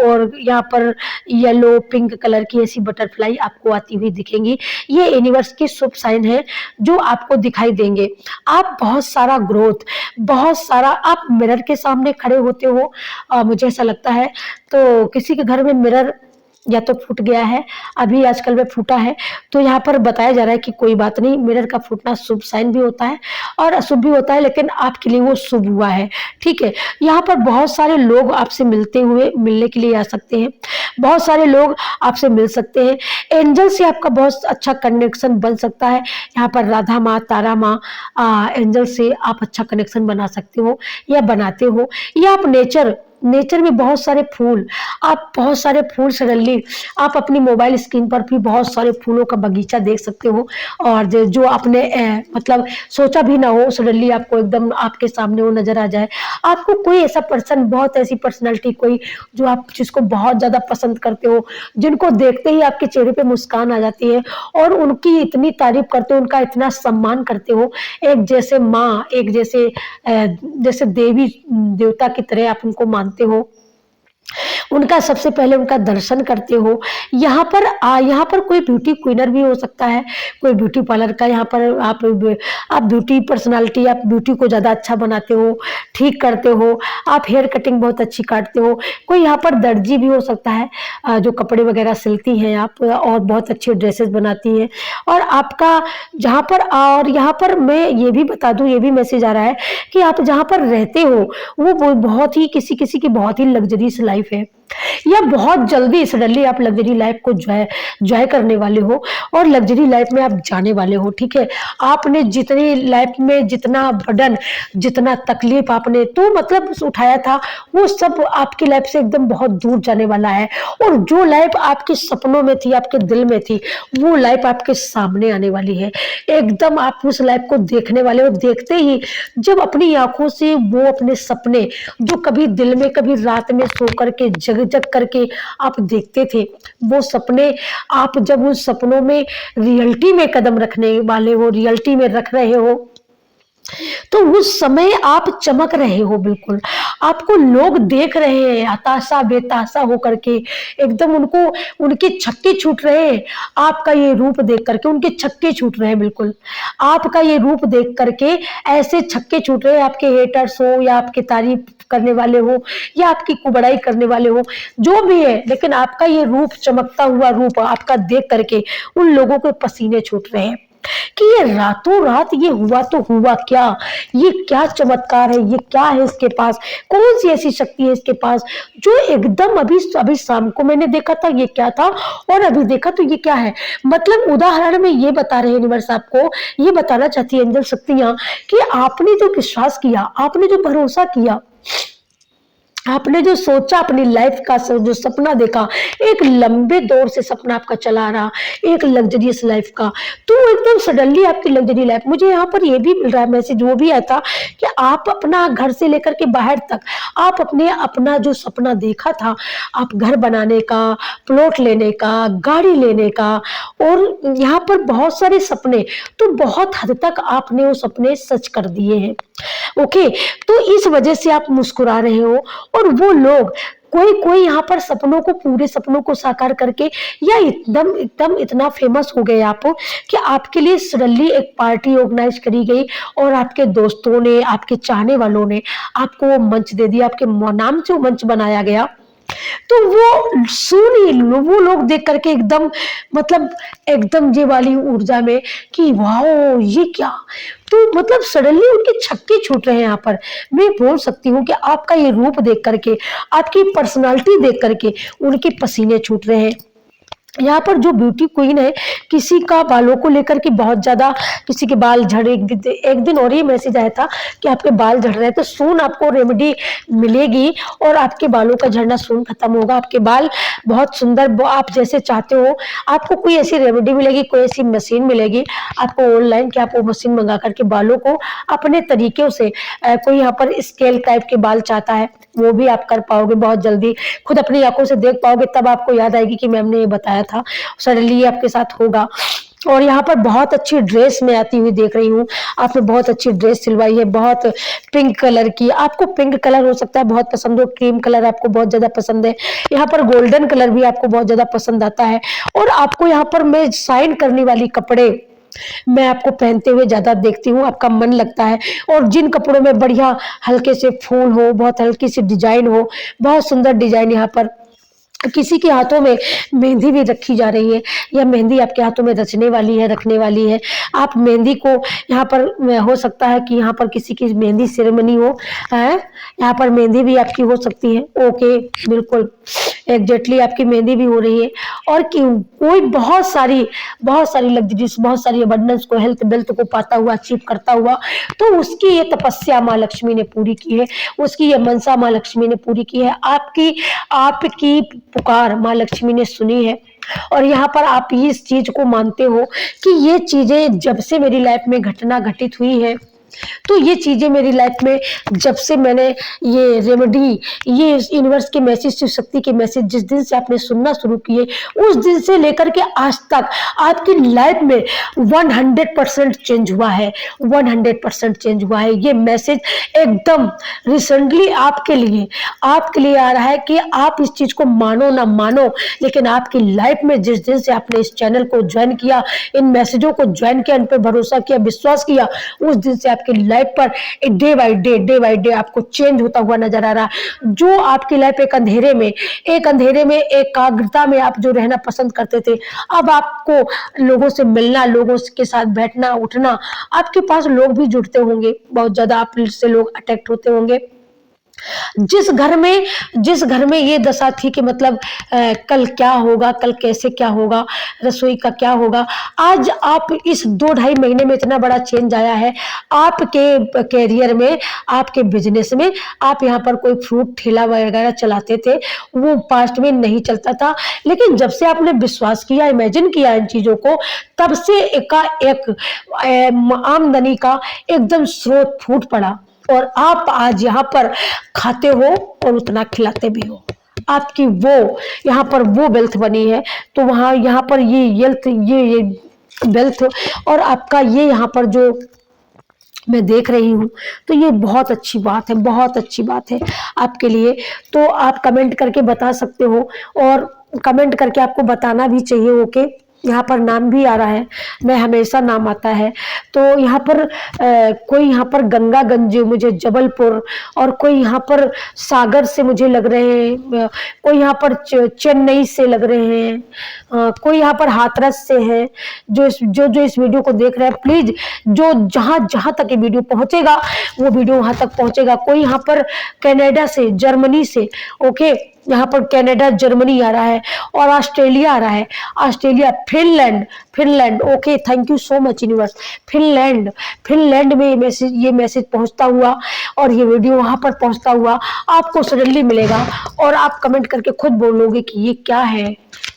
और यहाँ पर येलो पिंक कलर की ऐसी बटरफ्लाई आपको आती हुई दिखेंगी। ये यूनिवर्स की शुभ साइन है जो आपको दिखाई देंगे। आप बहुत सारा ग्रोथ, बहुत सारा, आप मिरर के सामने खड़े होते हो, मुझे ऐसा लगता है। तो किसी के घर में मिरर या तो फूट गया है, अभी आजकल में फूटा है, तो यहाँ पर बताया जा रहा है कि कोई बात नहीं, मिरर का फूटना शुभ साइन भी होता है और अशुभ भी होता है, लेकिन आपके लिए वो शुभ हुआ है। ठीक है, यहाँ पर बहुत सारे लोग आपसे मिलने के लिए आ सकते हैं, बहुत सारे लोग आपसे मिल सकते हैं। एंजल से आपका बहुत अच्छा कनेक्शन बन सकता है। यहाँ पर राधा माँ, तारा माँ, एंजल से आप अच्छा कनेक्शन बना सकते हो या बनाते हो, या आप नेचर में बहुत सारे फूल, आप बहुत सारे फूल सडनली आप अपनी मोबाइल स्क्रीन पर भी बहुत सारे फूलों का बगीचा देख सकते हो, और जो आपने मतलब सोचा भी ना हो, सडनली आपको एकदम आपके सामने वो नजर आ जाए। आपको कोई ऐसा पर्सन, बहुत ऐसी पर्सनालिटी कोई जो आप जिसको बहुत ज्यादा पसंद करते हो, जिनको देखते ही आपके चेहरे पे मुस्कान आ जाती है, और उनकी इतनी तारीफ करते हो, उनका इतना सम्मान करते हो, एक जैसे माँ, एक जैसे देवी देवता की तरह आप उनको मानते हो, उनका सबसे पहले उनका दर्शन करते हो। यहाँ पर कोई ब्यूटी क्वीनर भी हो सकता है, कोई ब्यूटी पार्लर का, यहाँ पर आप ब्यूटी पर्सनालिटी, आप ब्यूटी को ज़्यादा अच्छा बनाते हो, ठीक करते हो, आप हेयर कटिंग बहुत अच्छी काटते हो। कोई यहाँ पर दर्जी भी हो सकता है, जो कपड़े वगैरह सिलती हैं आप, और बहुत अच्छे ड्रेसेस बनाती हैं। और आपका यहाँ पर मैं ये भी बता दूं, ये भी मैसेज आ रहा है कि आप जहाँ पर रहते हो वो बहुत ही किसी की बहुत ही लग्जरीस लाइफ है, या बहुत जल्दी सडनली आप लग्जरी लाइफ को जॉय करने वाले हो, और लग्जरी लाइफ में आप जाने वाले हो। ठीक है, आपने जितनी लाइफ में जितना बर्डन, जितना तकलीफ आपने तो मतलब उठाया था, वो सब आपकी लाइफ से एकदम बहुत दूर जाने वाला है, और जो लाइफ आपके सपनों में थी, आपके दिल में थी, वो लाइफ आपके सामने आने वाली है। एकदम आप उस लाइफ को देखने वाले हो, देखते ही जब अपनी आंखों से वो अपने सपने जो कभी दिल में, कभी रात में सो करके जग जग करके आप देखते थे, वो सपने आप जब उस सपनों में रियलिटी में कदम रखने वाले हो, रियलिटी में रख रहे हो, तो उस समय आप चमक रहे हो, बिल्कुल आपको लोग देख रहे हैं हताशा बेताशा होकर के, एकदम उनके छक्के छूट रहे हैं। आपका ये रूप देख करके उनके छक्के छूट रहे हैं, बिल्कुल आपका ये रूप देख करके ऐसे छक्के छूट रहे हैं। आपके हेटर्स हो, या आपके तारीफ करने वाले हो, या आपकी कुबड़ाई करने वाले हो, जो भी है, लेकिन आपका ये रूप, चमकता हुआ रूप आपका देख करके उन लोगों के पसीने छूट रहे हैं कि ये रातों रात ये हुआ तो हुआ क्या, ये क्या चमत्कार है, ये क्या है इसके पास, कौन सी ऐसी शक्ति है इसके पास, जो एकदम अभी शाम को मैंने देखा था ये क्या था, और अभी देखा तो ये क्या है। मतलब उदाहरण में ये बता रहे हैं यूनिवर्स, आपको ये बताना चाहती है एंजल शक्तियां कि आपने जो विश्वास किया, आपने जो भरोसा किया, आपने जो सोचा, अपनी लाइफ का जो सपना देखा, एक लंबे दौर से सपना आपका चला रहा, एक लग्जरियस लाइफ का, तो एकदम सडनली आपकी लग्जरी लाइफ, मुझे यहाँ पर ये भी मिल रहा है मैसेज, वो भी आता कि आप अपना घर से लेकर के बाहर तक, आप अपना जो सपना देखा था, आप घर बनाने का, प्लॉट लेने का, गाड़ी लेने का, और यहाँ पर बहुत सारे सपने, तो बहुत हद तक आपने वो सपने सच कर दिए हैं। ओके, तो इस वजह से आप मुस्कुरा रहे हो, और वो लोग कोई यहाँ पर सपनों को, पूरे सपनों को साकार करके, या एकदम इतना फेमस हो गए आप कि आपके लिए सडनली एक पार्टी ऑर्गेनाइज करी गई, और आपके दोस्तों ने, आपके चाहने वालों ने आपको वो मंच दे दिया, आपके नाम से वो मंच बनाया गया। तो वो लोग देख करके एकदम, मतलब एकदम ये वाली ऊर्जा में कि वाओ ये क्या, तो मतलब सडनली उनके छक्के छूट रहे हैं। यहाँ पर मैं बोल सकती हूँ कि आपका ये रूप देख करके, आपकी पर्सनालिटी देख करके उनके पसीने छूट रहे हैं। यहाँ पर जो ब्यूटी क्वीन है, किसी का बालों को लेकर के बहुत ज़्यादा, किसी के बाल झड़े, एक दिन और ये मैसेज आया था कि आपके बाल झड़ रहे हैं, तो सून आपको रेमेडी मिलेगी और आपके बालों का झड़ना सून खत्म होगा। आपके बाल बहुत सुंदर, आप जैसे चाहते हो, आपको कोई ऐसी रेमेडी मिलेगी, कोई ऐसी मशीन मिलेगी आपको ऑनलाइन कि आप वो मशीन मंगा करके बालों को अपने तरीके से, कोई यहाँ पर स्केल टाइप के बाल चाहता है वो भी आप कर पाओगे बहुत जल्दी, खुद अपनी आंखों से देख पाओगे, तब आपको याद आएगी कि मैम ने ये बताया था, सडनली ये आपके साथ होगा। और यहाँ पर बहुत अच्छी ड्रेस में आती हुई देख रही हूँ, आपने बहुत अच्छी ड्रेस सिलवाई है, बहुत पिंक कलर की, आपको पिंक कलर हो सकता है बहुत पसंद हो, क्रीम कलर आपको बहुत ज्यादा पसंद है, यहाँ पर गोल्डन कलर भी आपको बहुत ज्यादा पसंद आता है। और आपको यहाँ पर मैं शाइन करने वाली कपड़े मैं आपको पहनते हुए ज्यादा देखती हूँ, आपका मन लगता है। और जिन कपड़ों में बढ़िया हल्के से फूल हो, बहुत हल्की सी डिजाइन हो, बहुत सुंदर डिजाइन, यहाँ पर किसी के हाथों में मेहंदी भी रखी जा रही है, या मेहंदी आपके हाथों में रचने वाली है, रखने वाली है। आप मेहंदी को यहाँ पर, हो सकता है कि यहाँ पर किसी की मेहंदी सेरेमनी हो, है यहाँ पर मेहंदी भी आपकी हो सकती है। ओके, बिल्कुल एग्जैक्टली आपकी मेहंदी भी हो रही है। और कोई बहुत सारी लग्जरीज, बहुत सारी अबंडेंस को, हेल्थ वेल्थ को पाता हुआ, अचीव करता हुआ, तो उसकी ये तपस्या माँ लक्ष्मी ने पूरी की है, उसकी ये मनसा माँ लक्ष्मी ने पूरी की है, आपकी पुकार माँ लक्ष्मी ने सुनी है। और यहाँ पर आप इस चीज को मानते हो कि ये चीजें जब से मेरी लाइफ में घटना घटित हुई है, तो ये चीजें मेरी लाइफ में, जब से मैंने ये रेमेडी, ये यूनिवर्स के मैसेज, शिव शक्ति के मैसेज जिस दिन से आपने सुनना शुरू किए, उस दिन से लेकर के आज तक आपकी लाइफ में 100% चेंज हुआ है, 100% चेंज हुआ है। ये मैसेज एकदम रिसेंटली आपके लिए आ रहा है कि आप इस चीज को मानो ना मानो, लेकिन आपकी लाइफ में जिस दिन से आपने इस चैनल को ज्वाइन किया, इन मैसेजों को ज्वाइन किया, इन पर भरोसा किया, विश्वास किया, उस दिन से आपकी life per day by day आपको चेंज होता हुआ नजर आ रहा है। जो आपकी लाइफ एक अंधेरे में एकाग्रता में आप जो रहना पसंद करते थे, अब आपको लोगों से मिलना, लोगों के साथ बैठना उठना, आपके पास लोग भी जुड़ते होंगे, बहुत ज्यादा आप से लोग अट्रैक्ट होते होंगे। जिस घर में ये दशा थी कि मतलब कल क्या होगा, कल कैसे क्या होगा, रसोई का क्या होगा, आज आप इस 2-2.5 महीने में इतना बड़ा चेंज आया है आपके कैरियर में, आपके बिजनेस में। आप यहाँ पर कोई फ्रूट ठेला वगैरह चलाते थे, वो पास्ट में नहीं चलता था, लेकिन जब से आपने विश्वास किया, इमेजिन किया इन चीजों को, तब से एकाएक आमदनी का एकदम स्रोत फूट पड़ा। और आप आज यहाँ पर खाते हो और उतना खिलाते भी हो, आपकी वो यहाँ पर वो वेल्थ बनी है। तो वहाँ यहाँ पर ये वेल्थ और आपका ये यहाँ पर जो मैं देख रही हूँ, तो ये बहुत अच्छी बात है, बहुत अच्छी बात है आपके लिए। तो आप कमेंट करके बता सकते हो, और कमेंट करके आपको बताना भी चाहिए। ओके, यहाँ पर नाम भी आ रहा है, मैं हमेशा नाम आता है। तो यहाँ पर कोई यहाँ पर गंगागंज मुझे जबलपुर, और कोई यहाँ पर सागर से मुझे लग रहे हैं, कोई यहाँ पर चेन्नई से लग रहे हैं, कोई यहाँ पर हाथरस से है। जो इस वीडियो को देख रहे हैं, प्लीज जो जहाँ तक ये वीडियो पहुंचेगा, वो वीडियो वहां तक पहुंचेगा। कोई यहाँ पर कनाडा से, जर्मनी से, ओके, यहाँ पर कनाडा, जर्मनी आ रहा है, और ऑस्ट्रेलिया आ रहा है, Australia, Finland, okay, thank you so much universe. Finland में ये मैसेज पहुंचता हुआ, और ये वीडियो वहां पर पहुंचता हुआ आपको सडनली मिलेगा, और आप कमेंट करके खुद बोलोगे कि ये क्या है,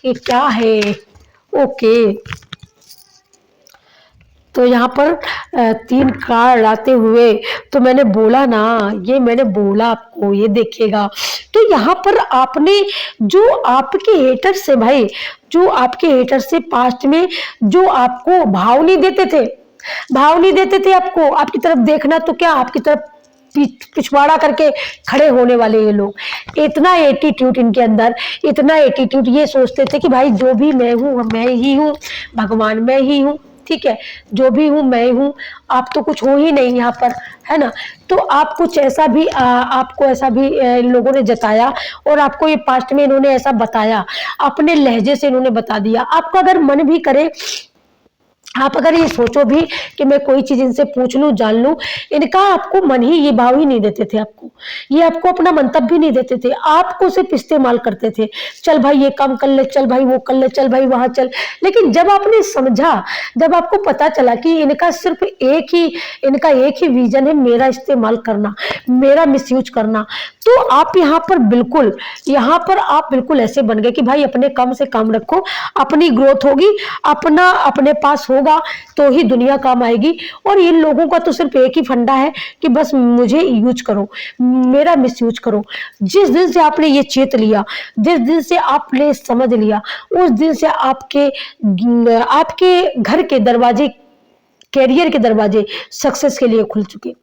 ये क्या है। ओके, तो यहाँ पर 3 कार्ड आते हुए, तो मैंने बोला ना, ये मैंने बोला आपको, ये देखिएगा। तो यहाँ पर आपने जो आपके हेटर से भाई, जो आपके हेटर से पास्ट में जो आपको भाव नहीं देते थे आपको, आपकी तरफ देखना तो क्या, आपकी तरफ पिछवाड़ा करके खड़े होने वाले ये लोग। इतना एटीट्यूड इनके अंदर, इतना एटीट्यूड, ये सोचते थे कि भाई जो भी मैं हूँ, मैं ही हूँ, भगवान मैं ही हूँ, ठीक है, जो भी हूँ मैं हूँ, आप तो कुछ हो ही नहीं यहाँ पर, है ना। तो आप कुछ ऐसा भी आपको ऐसा भी लोगों ने जताया, और आपको ये पास्ट में इन्होंने ऐसा बताया, अपने लहजे से इन्होंने बता दिया। आपका अगर मन भी करे आप अगर ये सोचो भी कि मैं कोई चीज इनसे पूछ लूं, जान लूं, इनका आपको मन ही ये भाव ही नहीं देते थे आपको, ये आपको अपना मंतव्य भी नहीं देते थे, आपको सिर्फ इस्तेमाल करते थे। चल भाई ये काम कर ले, चल भाई वो कर ले, चल भाई वहां चल। लेकिन जब आपने समझा, जब आपको पता चला कि इनका एक ही विजन है, मेरा इस्तेमाल करना, मेरा मिसयूज करना, तो आप यहाँ पर आप बिल्कुल ऐसे बन गए कि भाई अपने कम से कम रखो, अपनी ग्रोथ होगी, अपना अपने पास होगा तो ही दुनिया काम आएगी। और इन लोगों का तो सिर्फ एक ही फंडा है कि बस मुझे यूज करो, मेरा मिसयूज करो। जिस दिन से आपने ये चेत लिया, जिस दिन से आपने समझ लिया, उस दिन से आपके घर के दरवाजे, कैरियर के दरवाजे सक्सेस के लिए खुल चुके।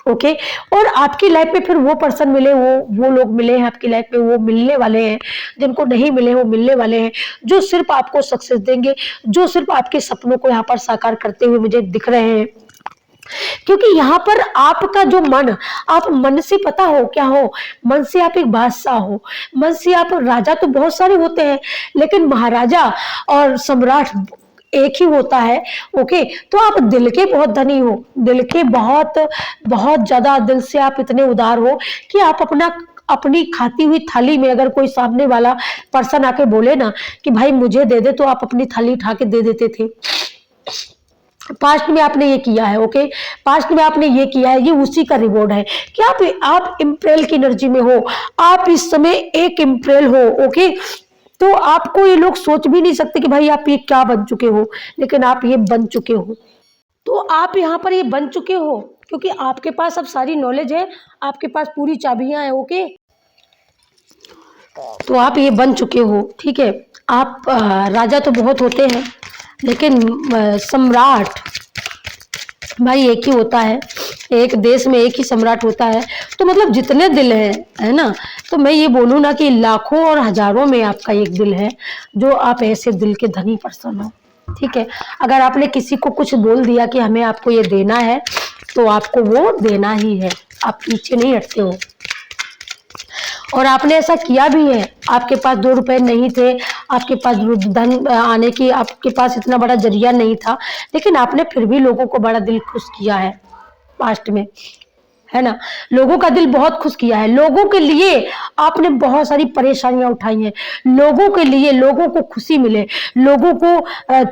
ओके और आपकी लाइफ में फिर वो पर्सन मिले, वो लोग मिले हैं आपकी लाइफ में, वो मिलने वाले हैं, जिनको नहीं मिले वो मिलने वाले हैं, जो सिर्फ आपको सक्सेस देंगे, जो सिर्फ आपके सपनों को यहाँ पर साकार करते हुए मुझे दिख रहे हैं। क्योंकि यहाँ पर आपका जो मन, आप मन से पता हो क्या हो, मन से आप एक बादशाह हो, मन से आप राजा तो बहुत सारे होते हैं, लेकिन महाराजा और सम्राट एक ही होता है। ओके तो आप दिल के बहुत धनी हो, दिल के बहुत बहुत ज्यादा, दिल से आप इतने उदार हो कि आप अपनी खाती हुई थाली में अगर कोई सामने वाला पर्सन आके बोले ना कि भाई मुझे दे दे, तो आप अपनी थाली उठा के दे देते थे। पास्ट में आपने ये किया है। ओके पास्ट में आपने ये किया है, ये उसी का रिवॉर्ड है कि आप इम्प्रेल की एनर्जी में हो, आप इस समय एक इम्प्रेल हो। ओके तो आपको ये लोग सोच भी नहीं सकते कि भाई आप ये क्या बन चुके हो, लेकिन आप ये बन चुके हो। तो आप यहाँ पर ये बन चुके हो क्योंकि आपके पास अब सारी नॉलेज है, आपके पास पूरी चाबियां हैं। ओके तो आप ये बन चुके हो। ठीक है आप राजा तो बहुत होते हैं, लेकिन सम्राट भाई एक ही होता है, एक देश में एक ही सम्राट होता है। तो मतलब जितने दिल है ना, तो मैं ये बोलूँ ना कि लाखों और हजारों में आपका एक दिल है, जो आप ऐसे दिल के धनी पर्सन हो। ठीक है अगर आपने किसी को कुछ बोल दिया कि हमें आपको ये देना है, तो आपको वो देना ही है, आप पीछे नहीं हटते हो। और आपने ऐसा किया भी है, आपके पास 2 रुपए नहीं थे, आपके पास धन आने की, आपके पास इतना बड़ा जरिया नहीं था, लेकिन आपने फिर भी लोगों को बड़ा दिल खुश किया है पास्ट में, है ना। लोगों का दिल बहुत खुश किया है, लोगों के लिए आपने बहुत सारी परेशानियां उठाई हैं, लोगों के लिए, लोगों को खुशी मिले, लोगों को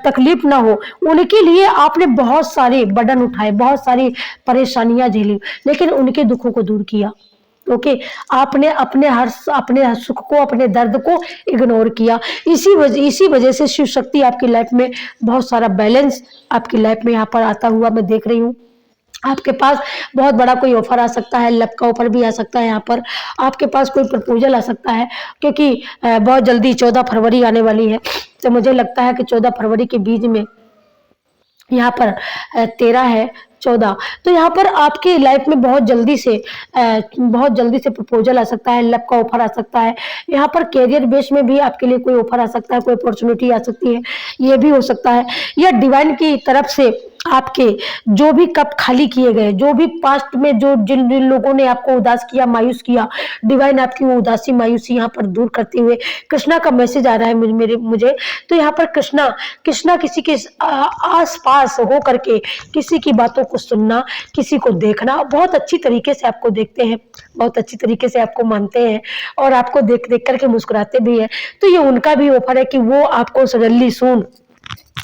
तकलीफ ना हो, उनके लिए आपने बहुत सारे बर्डन उठाए, बहुत सारी परेशानियां झेली, लेकिन उनके दुखों को दूर किया। ओके आपने अपने सुख को, अपने दर्द को इग्नोर किया। इसी वजह से शिव शक्ति आपकी लाइफ में बहुत सारा बैलेंस आपकी लाइफ में यहाँ पर आता हुआ मैं देख रही हूँ। आपके पास बहुत बड़ा कोई ऑफर आ सकता है, लव का ऑफर भी आ सकता है, यहाँ पर आपके पास कोई प्रपोजल आ सकता है, क्योंकि बहुत जल्दी 14 फरवरी आने वाली है। तो मुझे लगता है कि 14 फरवरी के बीच में यहाँ पर 13 है 14, तो यहाँ पर आपकी लाइफ में बहुत जल्दी से प्रपोजल आ सकता है, लव का ऑफर आ सकता है। यहाँ पर कैरियर बेस में भी आपके लिए कोई ऑफर आ सकता है, कोई अपॉर्चुनिटी आ सकती है, ये भी हो सकता है। या डिवाइन की तरफ से आपके जो भी कप खाली किए गए, जो भी पास्ट में जो जिन लोगों ने आपको उदास किया, मायूस किया, डिवाइन आपकी वो उदासी मायूसी यहाँ पर दूर करते हुए कृष्णा का मैसेज आ रहा है मुझे। तो यहाँ पर कृष्णा किसी के आस पास हो करके किसी की बातों को सुनना, किसी को देखना, बहुत अच्छी तरीके से आपको देखते हैं, बहुत अच्छी तरीके से आपको मानते हैं और आपको देख करके मुस्कुराते भी हैं। तो ये उनका भी ऑफर है कि वो आपको सडनली सून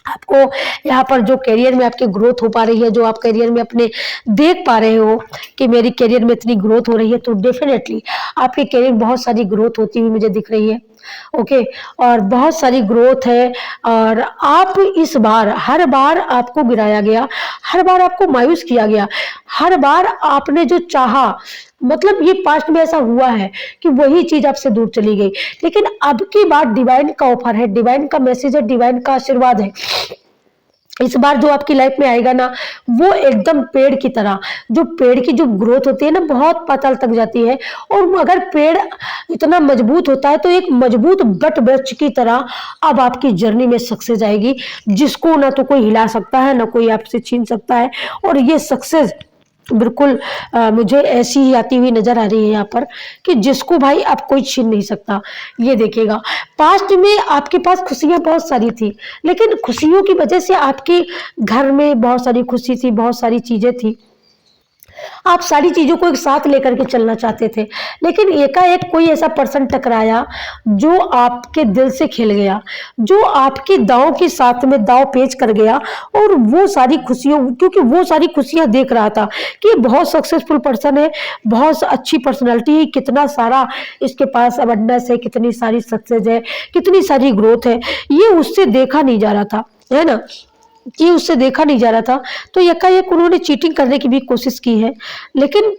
आपको यहाँ पर जो करियर में आपकी ग्रोथ हो पा रही है, जो आप करियर में अपने देख पा रहे हो कि मेरी करियर में इतनी ग्रोथ हो रही है, तो डेफिनेटली आपके करियर में बहुत सारी ग्रोथ होती हुई मुझे दिख रही है। ओके और बहुत सारी ग्रोथ है। और आप इस बार, हर बार आपको गिराया गया, हर बार आपको मायूस किया गया, हर बार आपने जो चाहा, मतलब ये पास्ट में ऐसा हुआ है कि वही चीज आपसे दूर चली गई, लेकिन अब की बार डिवाइन का ऑफर है, डिवाइन का मैसेज है, डिवाइन का आशीर्वाद है। इस बार जो आपकी लाइफ में आएगा ना, वो एकदम पेड़ की तरह, जो पेड़ की जो ग्रोथ होती है ना, बहुत पाताल तक जाती है। और अगर पेड़ इतना मजबूत होता है, तो एक मजबूत बट वृक्ष की तरह अब आपकी जर्नी में सक्सेस आएगी, जिसको ना तो कोई हिला सकता है, ना कोई आपसे छीन सकता है। और ये सक्सेस बिल्कुल मुझे ऐसी ही आती हुई नज़र आ रही है यहाँ पर कि जिसको भाई अब कोई छीन नहीं सकता। ये देखिएगा, पास्ट में आपके पास खुशियाँ बहुत सारी थी, लेकिन खुशियों की वजह से आपके घर में बहुत सारी खुशी थी, बहुत सारी चीज़ें थी। आप सारी चीज़ों को एक साथ लेकर के चलना चाहते थे, लेकिन एकाएक कोई ऐसा पर्सन टकराया जो आपके दिल से खेल गया, जो आपकी दाँव के साथ में दाँव पेच कर गया। और वो सारी खुशियों, क्योंकि वो सारी खुशियाँ देख रहा था कि ये बहुत सक्सेसफुल पर्सन है, बहुत अच्छी पर्सनैलिटी है, कितना सारा इसके पास अबंडेंस है, कितनी सारी सक्सेस है, कितनी सारी ग्रोथ है, ये उससे देखा नहीं जा रहा था, है ना? ये उससे देखा नहीं जा रहा था। तो यकायक उन्होंने चीटिंग करने की भी कोशिश की है, लेकिन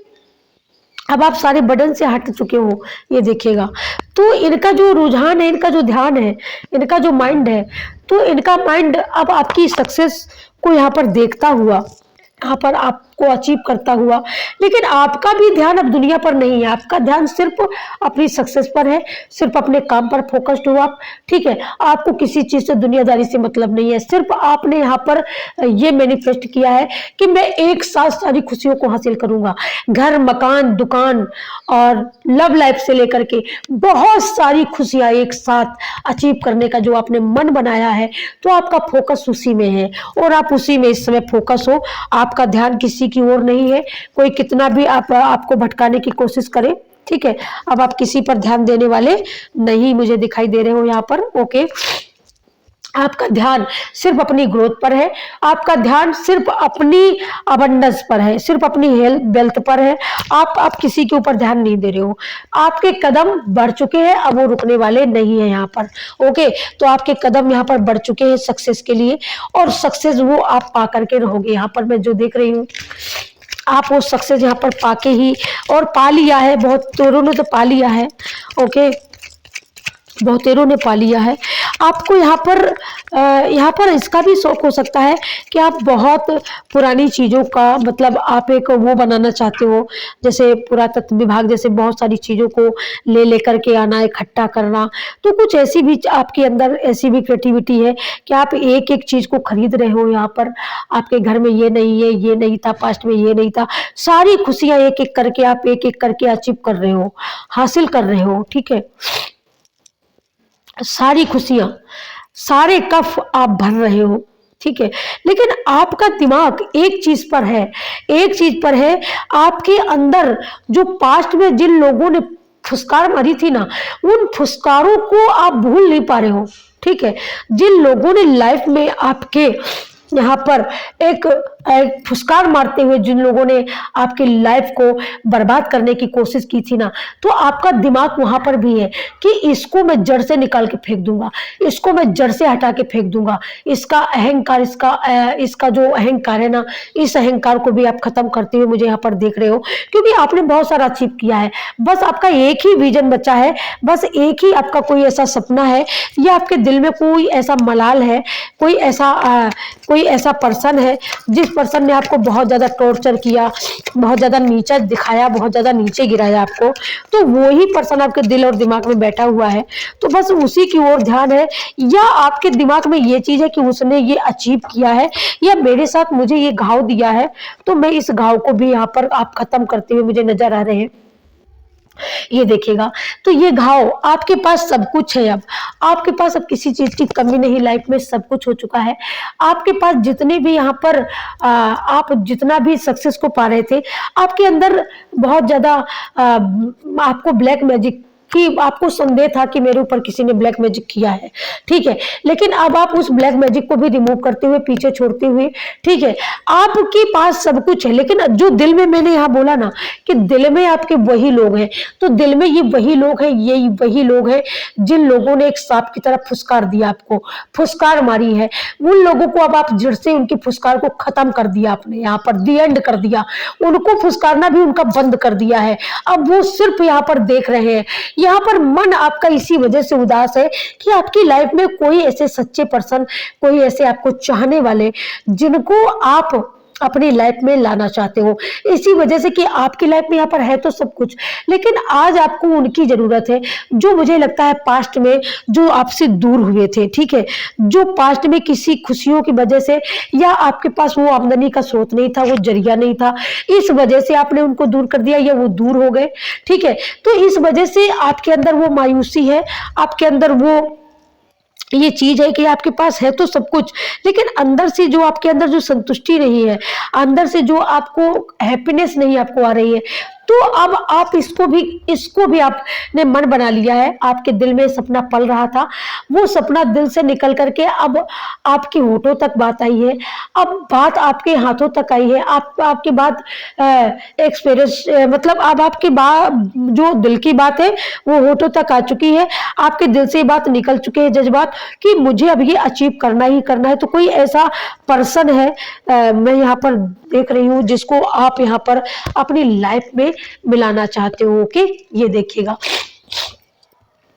अब आप सारे बर्डन से हट चुके हो, ये देखिएगा। तो इनका जो रुझान है, इनका जो ध्यान है, इनका जो माइंड है, तो इनका माइंड अब आपकी सक्सेस को यहाँ पर देखता हुआ, यहाँ पर आपको अचीव करता हुआ, लेकिन आपका भी ध्यान अब दुनिया पर नहीं है। आपका ध्यान सिर्फ अपनी सक्सेस पर है, सिर्फ अपने काम पर फोकस्ड हो आप, ठीक है? आपको किसी चीज़ से, दुनियादारी से मतलब नहीं है। सिर्फ आपने यहाँ पर ये मैनिफेस्ट किया है कि मैं एक साथ सारी खुशियों को हासिल करूंगा। घर, मकान, दुकान और लव लाइफ से लेकर के बहुत सारी खुशियाँ एक साथ अचीव करने का जो आपने मन बनाया है, तो आपका फोकस उसी में है और आप उसी में इस समय फोकस हो। आपका ध्यान किसी की ओर नहीं है। कोई कितना भी आपको भटकाने की कोशिश करे, ठीक है, अब आप किसी पर ध्यान देने वाले नहीं मुझे दिखाई दे रहे हो यहाँ पर। ओके, आपका ध्यान सिर्फ अपनी ग्रोथ पर है, आपका ध्यान सिर्फ अपनी अबंडेंस पर है, सिर्फ अपनी हेल्थ वेल्थ पर है। आप किसी के ऊपर ध्यान नहीं दे रहे हो। आपके कदम बढ़ चुके हैं, अब वो रुकने वाले नहीं है यहाँ पर। ओके, तो आपके कदम यहाँ पर बढ़ चुके हैं सक्सेस के लिए, और सक्सेस वो आप पा करके रहोगे। यहाँ पर मैं जो देख रही हूँ, आप वो सक्सेस यहाँ पर पाके ही, और पा लिया है, बहुत तोरों ने तो पा लिया है। ओके, बहुतेरों ने पा लिया है। आपको यहाँ पर इसका भी शौक हो सकता है कि आप बहुत पुरानी चीज़ों का, मतलब आप एक वो बनाना चाहते हो, जैसे पुरातत्व विभाग जैसे बहुत सारी चीज़ों को लेकर के आना, इकट्ठा करना। तो कुछ ऐसी भी आपके अंदर ऐसी भी क्रिएटिविटी है कि आप एक एक चीज़ को खरीद रहे हो। यहाँ पर आपके घर में ये नहीं है, ये नहीं था, पास्ट में ये नहीं था, सारी खुशियाँ एक एक करके आप एक एक करके अचीव कर रहे हो, हासिल कर रहे हो, ठीक है? सारी खुशियां, सारे कफ आप भर रहे हो, ठीक है? लेकिन आपका दिमाग एक चीज पर है, एक चीज पर है। आपके अंदर जो पास्ट में जिन लोगों ने फुसकार मारी थी ना, उन फुसकारों को आप भूल नहीं पा रहे हो, ठीक है? जिन लोगों ने लाइफ में आपके यहाँ पर एक फुसकार मारते हुए, जिन लोगों ने आपकी लाइफ को बर्बाद करने की कोशिश की थी ना, तो आपका दिमाग वहां पर भी है कि इसको मैं जड़ से निकाल के फेंक दूंगा, इसको मैं जड़ से हटा के फेंक दूंगा। इसका अहंकार, इसका जो अहंकार है ना, इस अहंकार को भी आप खत्म करते हुए मुझे यहाँ पर देख रहे हो, क्योंकि आपने बहुत सारा अचीव किया है। बस आपका एक ही विजन बचा है, बस एक ही आपका कोई ऐसा सपना है, या आपके दिल में कोई ऐसा मलाल है, कोई ऐसा पर्सन है जिस पर्सन ने आपको बहुत ज्यादा टॉर्चर किया, बहुत ज्यादा नीचा दिखाया, बहुत ज्यादा नीचे गिराया आपको, तो वो ही पर्सन आपके दिल और दिमाग में बैठा हुआ है। तो बस उसी की ओर ध्यान है, या आपके दिमाग में ये चीज है कि उसने ये अचीव किया है, या मेरे साथ मुझे ये घाव दिया है, तो मैं इस घाव को भी यहाँ पर आप खत्म करते हुए मुझे नजर आ रहे हैं। ये देखिएगा, तो ये घाव, आपके पास सब कुछ है। अब आपके पास अब किसी चीज की कमी नहीं, लाइफ में सब कुछ हो चुका है आपके पास। जितने भी यहाँ पर आप जितना भी सक्सेस को पा रहे थे, आपके अंदर बहुत ज्यादा आपको ब्लैक मैजिक कि आपको संदेह था कि मेरे ऊपर किसी ने ब्लैक मैजिक किया है, ठीक है? लेकिन अब आप उस ब्लैक मैजिक को भी रिमूव करते हुए, पीछे छोड़ते हुए, ठीक है, आपके पास सब कुछ है। लेकिन जो दिल में, मैंने यहाँ बोला ना कि दिल में आपके वही लोग हैं, तो दिल में ये वही लोग हैं, ये वही लोग हैं जिन लोगों ने एक सांप की तरह फुसकार दिया, आपको फुसकार मारी है। उन लोगों को अब आप जड़ से उनकी फुसकार को खत्म कर दिया आपने, यहाँ पर दी एंड कर दिया, उनको फुसकारना भी उनका बंद कर दिया है। अब वो सिर्फ यहाँ पर देख रहे हैं। यहाँ पर मन आपका इसी वजह से उदास है कि आपकी लाइफ में कोई ऐसे सच्चे पर्सन, कोई ऐसे आपको चाहने वाले, जिनको आप अपनी लाइफ में लाना चाहते हो। इसी वजह से कि आपकी लाइफ में यहाँ पर है तो सब कुछ, लेकिन आज आपको उनकी ज़रूरत है जो मुझे लगता है पास्ट में जो आपसे दूर हुए थे, ठीक है? जो पास्ट में किसी खुशियों की वजह से या आपके पास वो आमदनी का स्रोत नहीं था, वो ज़रिया नहीं था, इस वजह से आपने उनको दूर कर दिया या वो दूर हो गए, ठीक है? तो इस वजह से आपके अंदर वो मायूसी है, आपके अंदर वो ये चीज है कि आपके पास है तो सब कुछ, लेकिन अंदर से जो आपके अंदर जो संतुष्टि नहीं है, अंदर से जो आपको हैप्पीनेस नहीं आपको आ रही है, तो अब आप इसको भी आपने मन बना लिया है। आपके दिल में सपना पल रहा था, वो सपना दिल से निकल करके अब आपके होठों तक बात आई है, अब बात आपके हाथों तक आई है, आपके बात एक्सपीरियंस मतलब अब आपकी बात जो दिल की बात है वो होठों तक आ चुकी है, आपके दिल से बात निकल चुके हैं जज्बात कि मुझे अब ये अचीव करना ही करना है। तो कोई ऐसा पर्सन है मैं यहाँ पर देख रही हूँ जिसको आप यहाँ पर अपनी लाइफ में मिलाना चाहते हो। ओके, ये देखिएगा,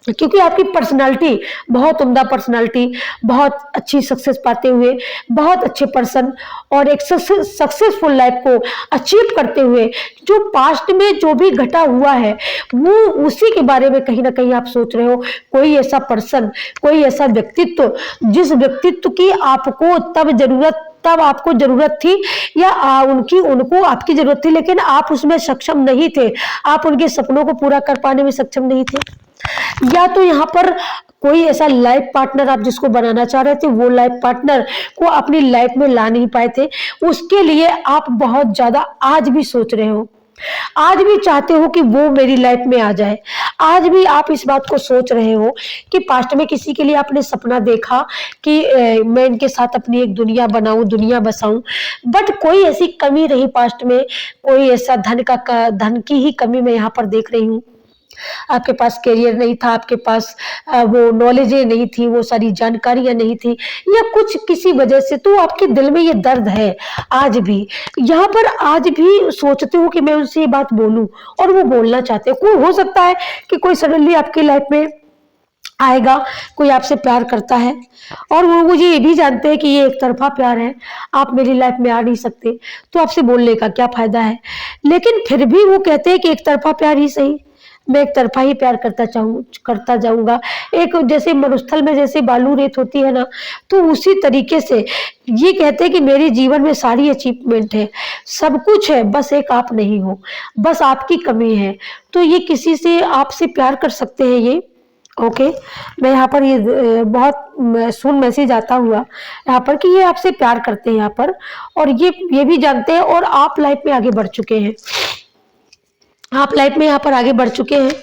क्योंकि आपकी पर्सनालिटी बहुत उम्दा पर्सनालिटी, बहुत अच्छी सक्सेस पाते हुए, बहुत अच्छे पर्सन और एक सक्सेसफुल लाइफ को अचीव करते हुए, जो पास्ट में जो भी घटा हुआ है वो उसी के बारे में कहीं ना कहीं आप सोच रहे हो। कोई ऐसा पर्सन, कोई ऐसा व्यक्तित्व जिस व्यक्तित्व की आपको तब आपको जरूरत थी या उनको आपकी जरूरत थी, लेकिन आप उसमें सक्षम नहीं थे, आप उनके सपनों को पूरा कर पाने में सक्षम नहीं थे। या तो यहाँ पर कोई ऐसा लाइफ पार्टनर आप जिसको बनाना चाह रहे थे, वो लाइफ पार्टनर को अपनी लाइफ में ला नहीं पाए थे, उसके लिए आप बहुत ज्यादा आज भी सोच रहे हो, आज भी चाहते हो कि वो मेरी लाइफ में आ जाए। आज भी आप इस बात को सोच रहे हो कि पास्ट में किसी के लिए आपने सपना देखा कि मैं इनके साथ अपनी एक दुनिया बनाऊं, दुनिया बसाऊं, बट कोई ऐसी कमी रही पास्ट में, कोई ऐसा धन की ही कमी मैं यहाँ पर देख रही हूँ। आपके पास करियर नहीं था, आपके पास वो नॉलेजें नहीं थी, वो सारी जानकारियां नहीं थी, या कुछ किसी वजह से तो आपके दिल में ये दर्द है आज भी। यहाँ पर आज भी सोचते हो कि मैं उनसे ये बात बोलूं और वो बोलना चाहते हैं। कोई हो सकता है कि कोई सडनली आपकी लाइफ में आएगा, कोई आपसे प्यार करता है और वो मुझे ये भी जानते हैं कि ये एक तरफा प्यार है, आप मेरी लाइफ में आ नहीं सकते, तो आपसे बोलने का क्या फायदा है। लेकिन फिर भी वो कहते हैं कि एक तरफा प्यार ही सही, मैं एक तरफा ही प्यार करता जाऊंगा। एक जैसे मरुस्थल में जैसे बालू रेत होती है ना, तो उसी तरीके से ये कहते हैं कि मेरे जीवन में सारी अचीवमेंट है, सब कुछ है, बस एक आप नहीं हो, बस आपकी कमी है। तो ये किसी से आपसे प्यार कर सकते हैं ये। ओके, मैं यहाँ पर ये बहुत सुन मैसेज आता हुआ यहाँ पर कि ये आपसे प्यार करते हैं यहाँ पर, और ये भी जानते हैं, और आप लाइफ में आगे बढ़ चुके हैं, आप लाइफ में यहाँ पर आगे बढ़ चुके हैं,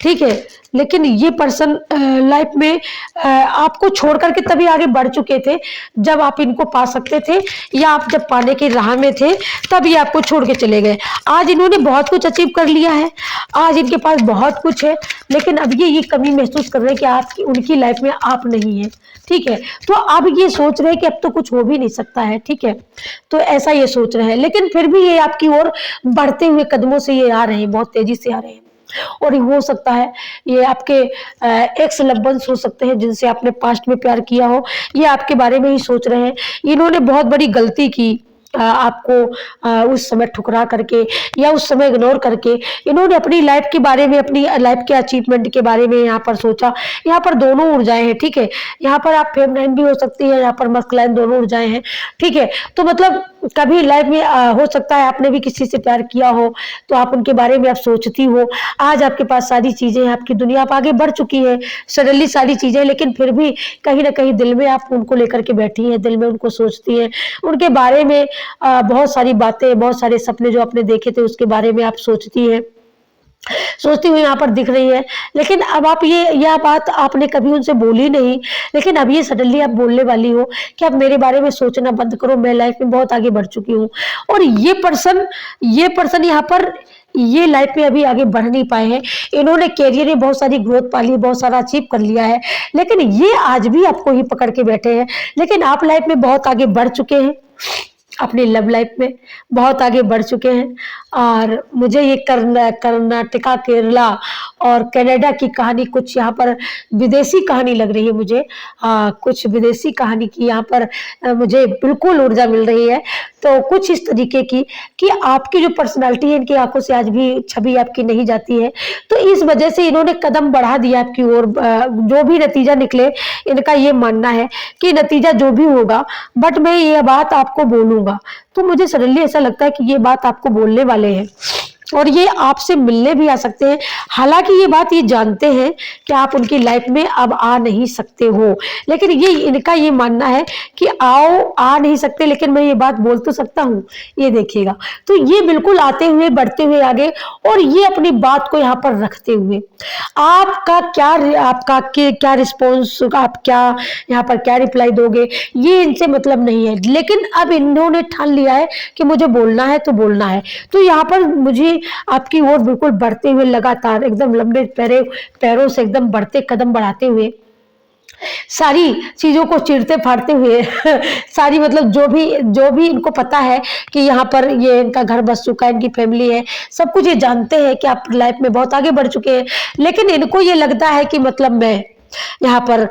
ठीक है। लेकिन ये पर्सन लाइफ में आपको छोड़ करके तभी आगे बढ़ चुके थे जब आप इनको पा सकते थे, या आप जब पाने की राह में थे तब ये आपको छोड़ के चले गए। आज इन्होंने बहुत कुछ अचीव कर लिया है, आज इनके पास बहुत कुछ है, लेकिन अब ये कमी महसूस कर रहे हैं कि आपकी उनकी लाइफ में आप नहीं है, ठीक है। तो अब ये सोच रहे हैं कि अब तो कुछ हो भी नहीं सकता है, ठीक है। तो ऐसा ये सोच रहे हैं, लेकिन फिर भी ये आपकी ओर बढ़ते हुए कदमों से ये आ रहे हैं, बहुत तेजी से आ रहे हैं। और हो सकता है ये आपके एक्स लव वंस हो सकते हैं जिनसे आपने पास्ट में प्यार किया हो, ये आपके बारे में ही सोच रहे हैं। इन्होंने बहुत बड़ी गलती की, आपको उस समय ठुकरा करके या उस समय इग्नोर करके इन्होंने अपनी लाइफ के बारे में, अपनी लाइफ के अचीवमेंट के बारे में यहाँ पर सोचा। यहाँ पर दोनों ऊर्जाएं हैं, ठीक है। यहाँ पर आप फेमिनाइन भी हो सकती है, यहाँ पर मस्कुलाइन, दोनों ऊर्जाएं हैं, ठीक है। तो मतलब कभी लाइफ में हो सकता है आपने भी किसी से प्यार किया हो, तो आप उनके बारे में आप सोचती हो। आज आपके पास सारी चीजें, आपकी दुनिया आप आगे बढ़ चुकी है, सडनली सारी चीजें, लेकिन फिर भी कहीं ना कहीं दिल में आप उनको लेकर के बैठी हैं, दिल में उनको सोचती हैं, उनके बारे में बहुत सारी बातें, बहुत सारे सपने जो आपने देखे थे उसके बारे में आप सोचती हुई यहाँ पर दिख रही है। लेकिन अब आप यह बात आपने कभी उनसे बोली नहीं, लेकिन अब ये सडनली आप बोलने वाली हो कि आप मेरे बारे में सोचना बंद करो, मैं लाइफ में बहुत आगे बढ़ चुकी हूँ। और ये पर्सन यहाँ पर ये लाइफ में अभी आगे बढ़ नहीं पाए हैं। इन्होंने कैरियर में बहुत सारी ग्रोथ पा ली, बहुत सारा अचीव कर लिया है, लेकिन ये आज भी आपको ही पकड़ के बैठे हैं। लेकिन आप लाइफ में बहुत आगे बढ़ चुके हैं, अपनी लव लाइफ में बहुत आगे बढ़ चुके हैं। और मुझे ये कर्नाटका, केरला और कनाडा की कहानी, कुछ यहाँ पर विदेशी कहानी लग रही है मुझे। कुछ विदेशी कहानी की यहाँ पर मुझे बिल्कुल ऊर्जा मिल रही है। तो कुछ इस तरीके की कि आपकी जो पर्सनालिटी है, इनकी आंखों से आज भी छवि आपकी नहीं जाती है। तो इस वजह से इन्होंने कदम बढ़ा दिया आपकी ओर। जो भी नतीजा निकले, इनका ये मानना है कि नतीजा जो भी होगा, बट मैं ये बात आपको बोलूंगा। तो मुझे सडनली ऐसा लगता है कि ये बात आपको बोलने वाले हैं और ये आपसे मिलने भी आ सकते हैं। हालांकि ये बात ये जानते हैं कि आप उनकी लाइफ में अब आ नहीं सकते हो, लेकिन ये इनका ये मानना है कि आ नहीं सकते, लेकिन मैं ये बात बोल तो सकता हूँ। ये देखिएगा, तो ये बिल्कुल आते हुए बढ़ते हुए आगे, और ये अपनी बात को यहाँ पर रखते हुए क्या रिस्पॉन्स, आप क्या यहाँ पर क्या रिप्लाई दोगे, ये इनसे मतलब नहीं है। लेकिन अब इन्होंने ठान लिया है कि मुझे बोलना है तो बोलना है। तो यहाँ पर मुझे आपकी ओर बिल्कुल बढ़ते हुए, लगातार एकदम लंबे पैरों से एकदम बढ़ते कदम बढ़ाते हुए, सारी चीजों को चीरते फाड़ते हुए सारी मतलब जो भी इनको पता है कि यहाँ पर ये इनका घर बस चुका है, इनकी फैमिली है, सब कुछ ये जानते हैं कि आप लाइफ में बहुत आगे बढ़ चुके हैं। लेकिन इनको ये लगता है कि मतलब मैं यहाँ पर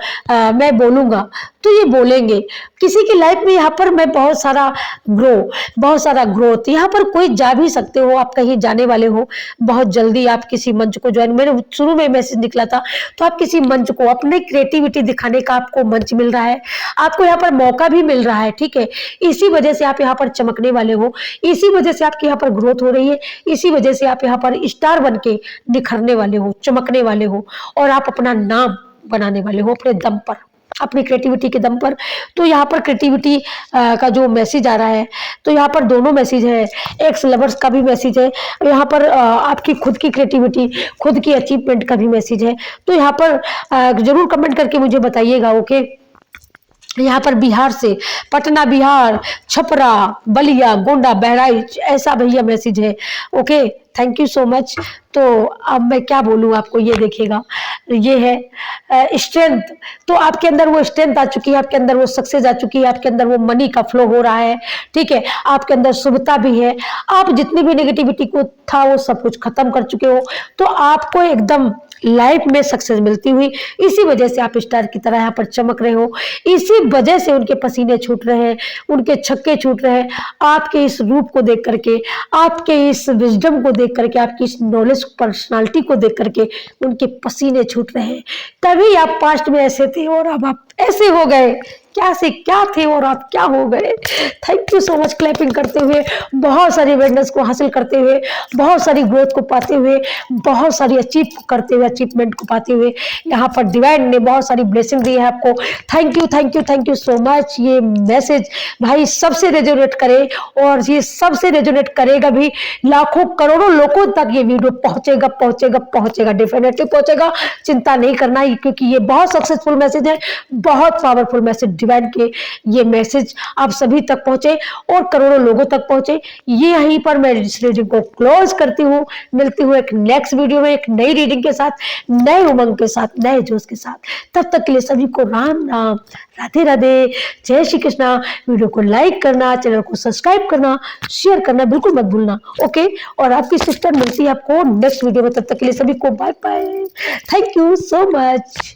मैं बोलूंगा तो ये बोलेंगे। किसी की लाइफ में यहाँ पर मैं बहुत सारा ग्रोथ, यहाँ पर कोई जा भी सकते हो, आप कहीं जाने वाले हो बहुत जल्दी, आप किसी मंच को ज्वाइन, मेरे शुरू में मैसेज निकला था, तो आप किसी मंच को, अपने क्रिएटिविटी दिखाने का आपको मंच मिल रहा है, आपको यहाँ पर मौका भी मिल रहा है, ठीक है। इसी वजह से आप यहाँ पर चमकने वाले हो, इसी वजह से आपकी यहाँ पर ग्रोथ हो रही है, इसी वजह से आप यहाँ पर स्टार बन के निखरने वाले हो, चमकने वाले हो, और आप अपना नाम बनाने वाले हो अपने दम पर, अपनी क्रिएटिविटी के दम पर। तो यहाँ पर क्रिएटिविटी का जो मैसेज आ रहा है, तो यहाँ पर दोनों मैसेज है, एक्स लवर्स का भी मैसेज है, यहाँ पर आपकी खुद की क्रिएटिविटी, खुद की अचीवमेंट का भी मैसेज है। तो यहाँ पर जरूर कमेंट करके मुझे बताइएगा, ओके। यहाँ पर बिहार से, पटना बिहार, छपरा, बलिया, गोंडा, बहराइच, ऐसा भैया मैसेज है, okay. Thank you so much. तो अब मैं क्या बोलूँ आपको, ये देखिएगा, ये है स्ट्रेंथ। तो आपके अंदर वो स्ट्रेंथ आ चुकी है, आपके अंदर वो सक्सेस आ चुकी है, आपके अंदर वो मनी का फ्लो हो रहा है, ठीक है। आपके अंदर शुभता भी है, आप जितनी भी नेगेटिविटी को था वो सब कुछ खत्म कर चुके हो। तो आपको एकदम लाइफ में सक्सेस मिलती हुई, इसी वजह से आप स्टार की तरह यहाँ पर चमक रहे हो, इसी वजह से उनके पसीने छूट रहे हैं, उनके छक्के छूट रहे हैं, आपके इस रूप को देख करके, आपके इस विजडम को देख करके, आपकी इस नॉलेज पर्सनालिटी को देख करके उनके पसीने छूट रहे हैं। तभी आप पास्ट में ऐसे थे और अब आप ऐसे हो गए, क्या से क्या थे और आप क्या हो गए। Thank you so much. Clapping करते हुए, बहुत सारी अवेयरनेस को हासिल करते हुए, बहुत सारी ग्रोथ को पाते हुए, बहुत सारी अचीव करते हुए, अचीवमेंट को पाते हुए, यहाँ पर डिवाइन ने बहुत सारी ब्लेसिंग दी है आपको। Thank you thank you thank you so much. ये मैसेज भाई सबसे रेजोनेट करे, और ये सबसे रेजोनेट करेगा भी, लाखों करोड़ों लोगों तक ये वीडियो पहुंचेगा पहुंचेगा पहुंचेगा, डेफिनेटली पहुंचेगा। चिंता नहीं करना है, क्योंकि ये बहुत सक्सेसफुल मैसेज है, बहुत पावरफुल मैसेज डिवाइन के। ये मैसेज आप सभी तक पहुंचे और करोड़ों लोगों तक पहुंचे। ये यहीं पर मैं इस रीडिंग को क्लोज करती हूँ। मिलती हूँ एक नेक्स्ट वीडियो में, एक नई रीडिंग के साथ, नए उमंग के साथ, नए जोश के साथ। तब तक के लिए सभी को राम राम, राधे राधे, जय श्री कृष्णा। वीडियो को लाइक करना, चैनल को सब्सक्राइब करना, शेयर करना बिल्कुल मत भूलना, ओके। और आपकी सिस्टर मिलती है आपको नेक्स्ट वीडियो में। तब तक के लिए सभी को bye bye. Thank you so much.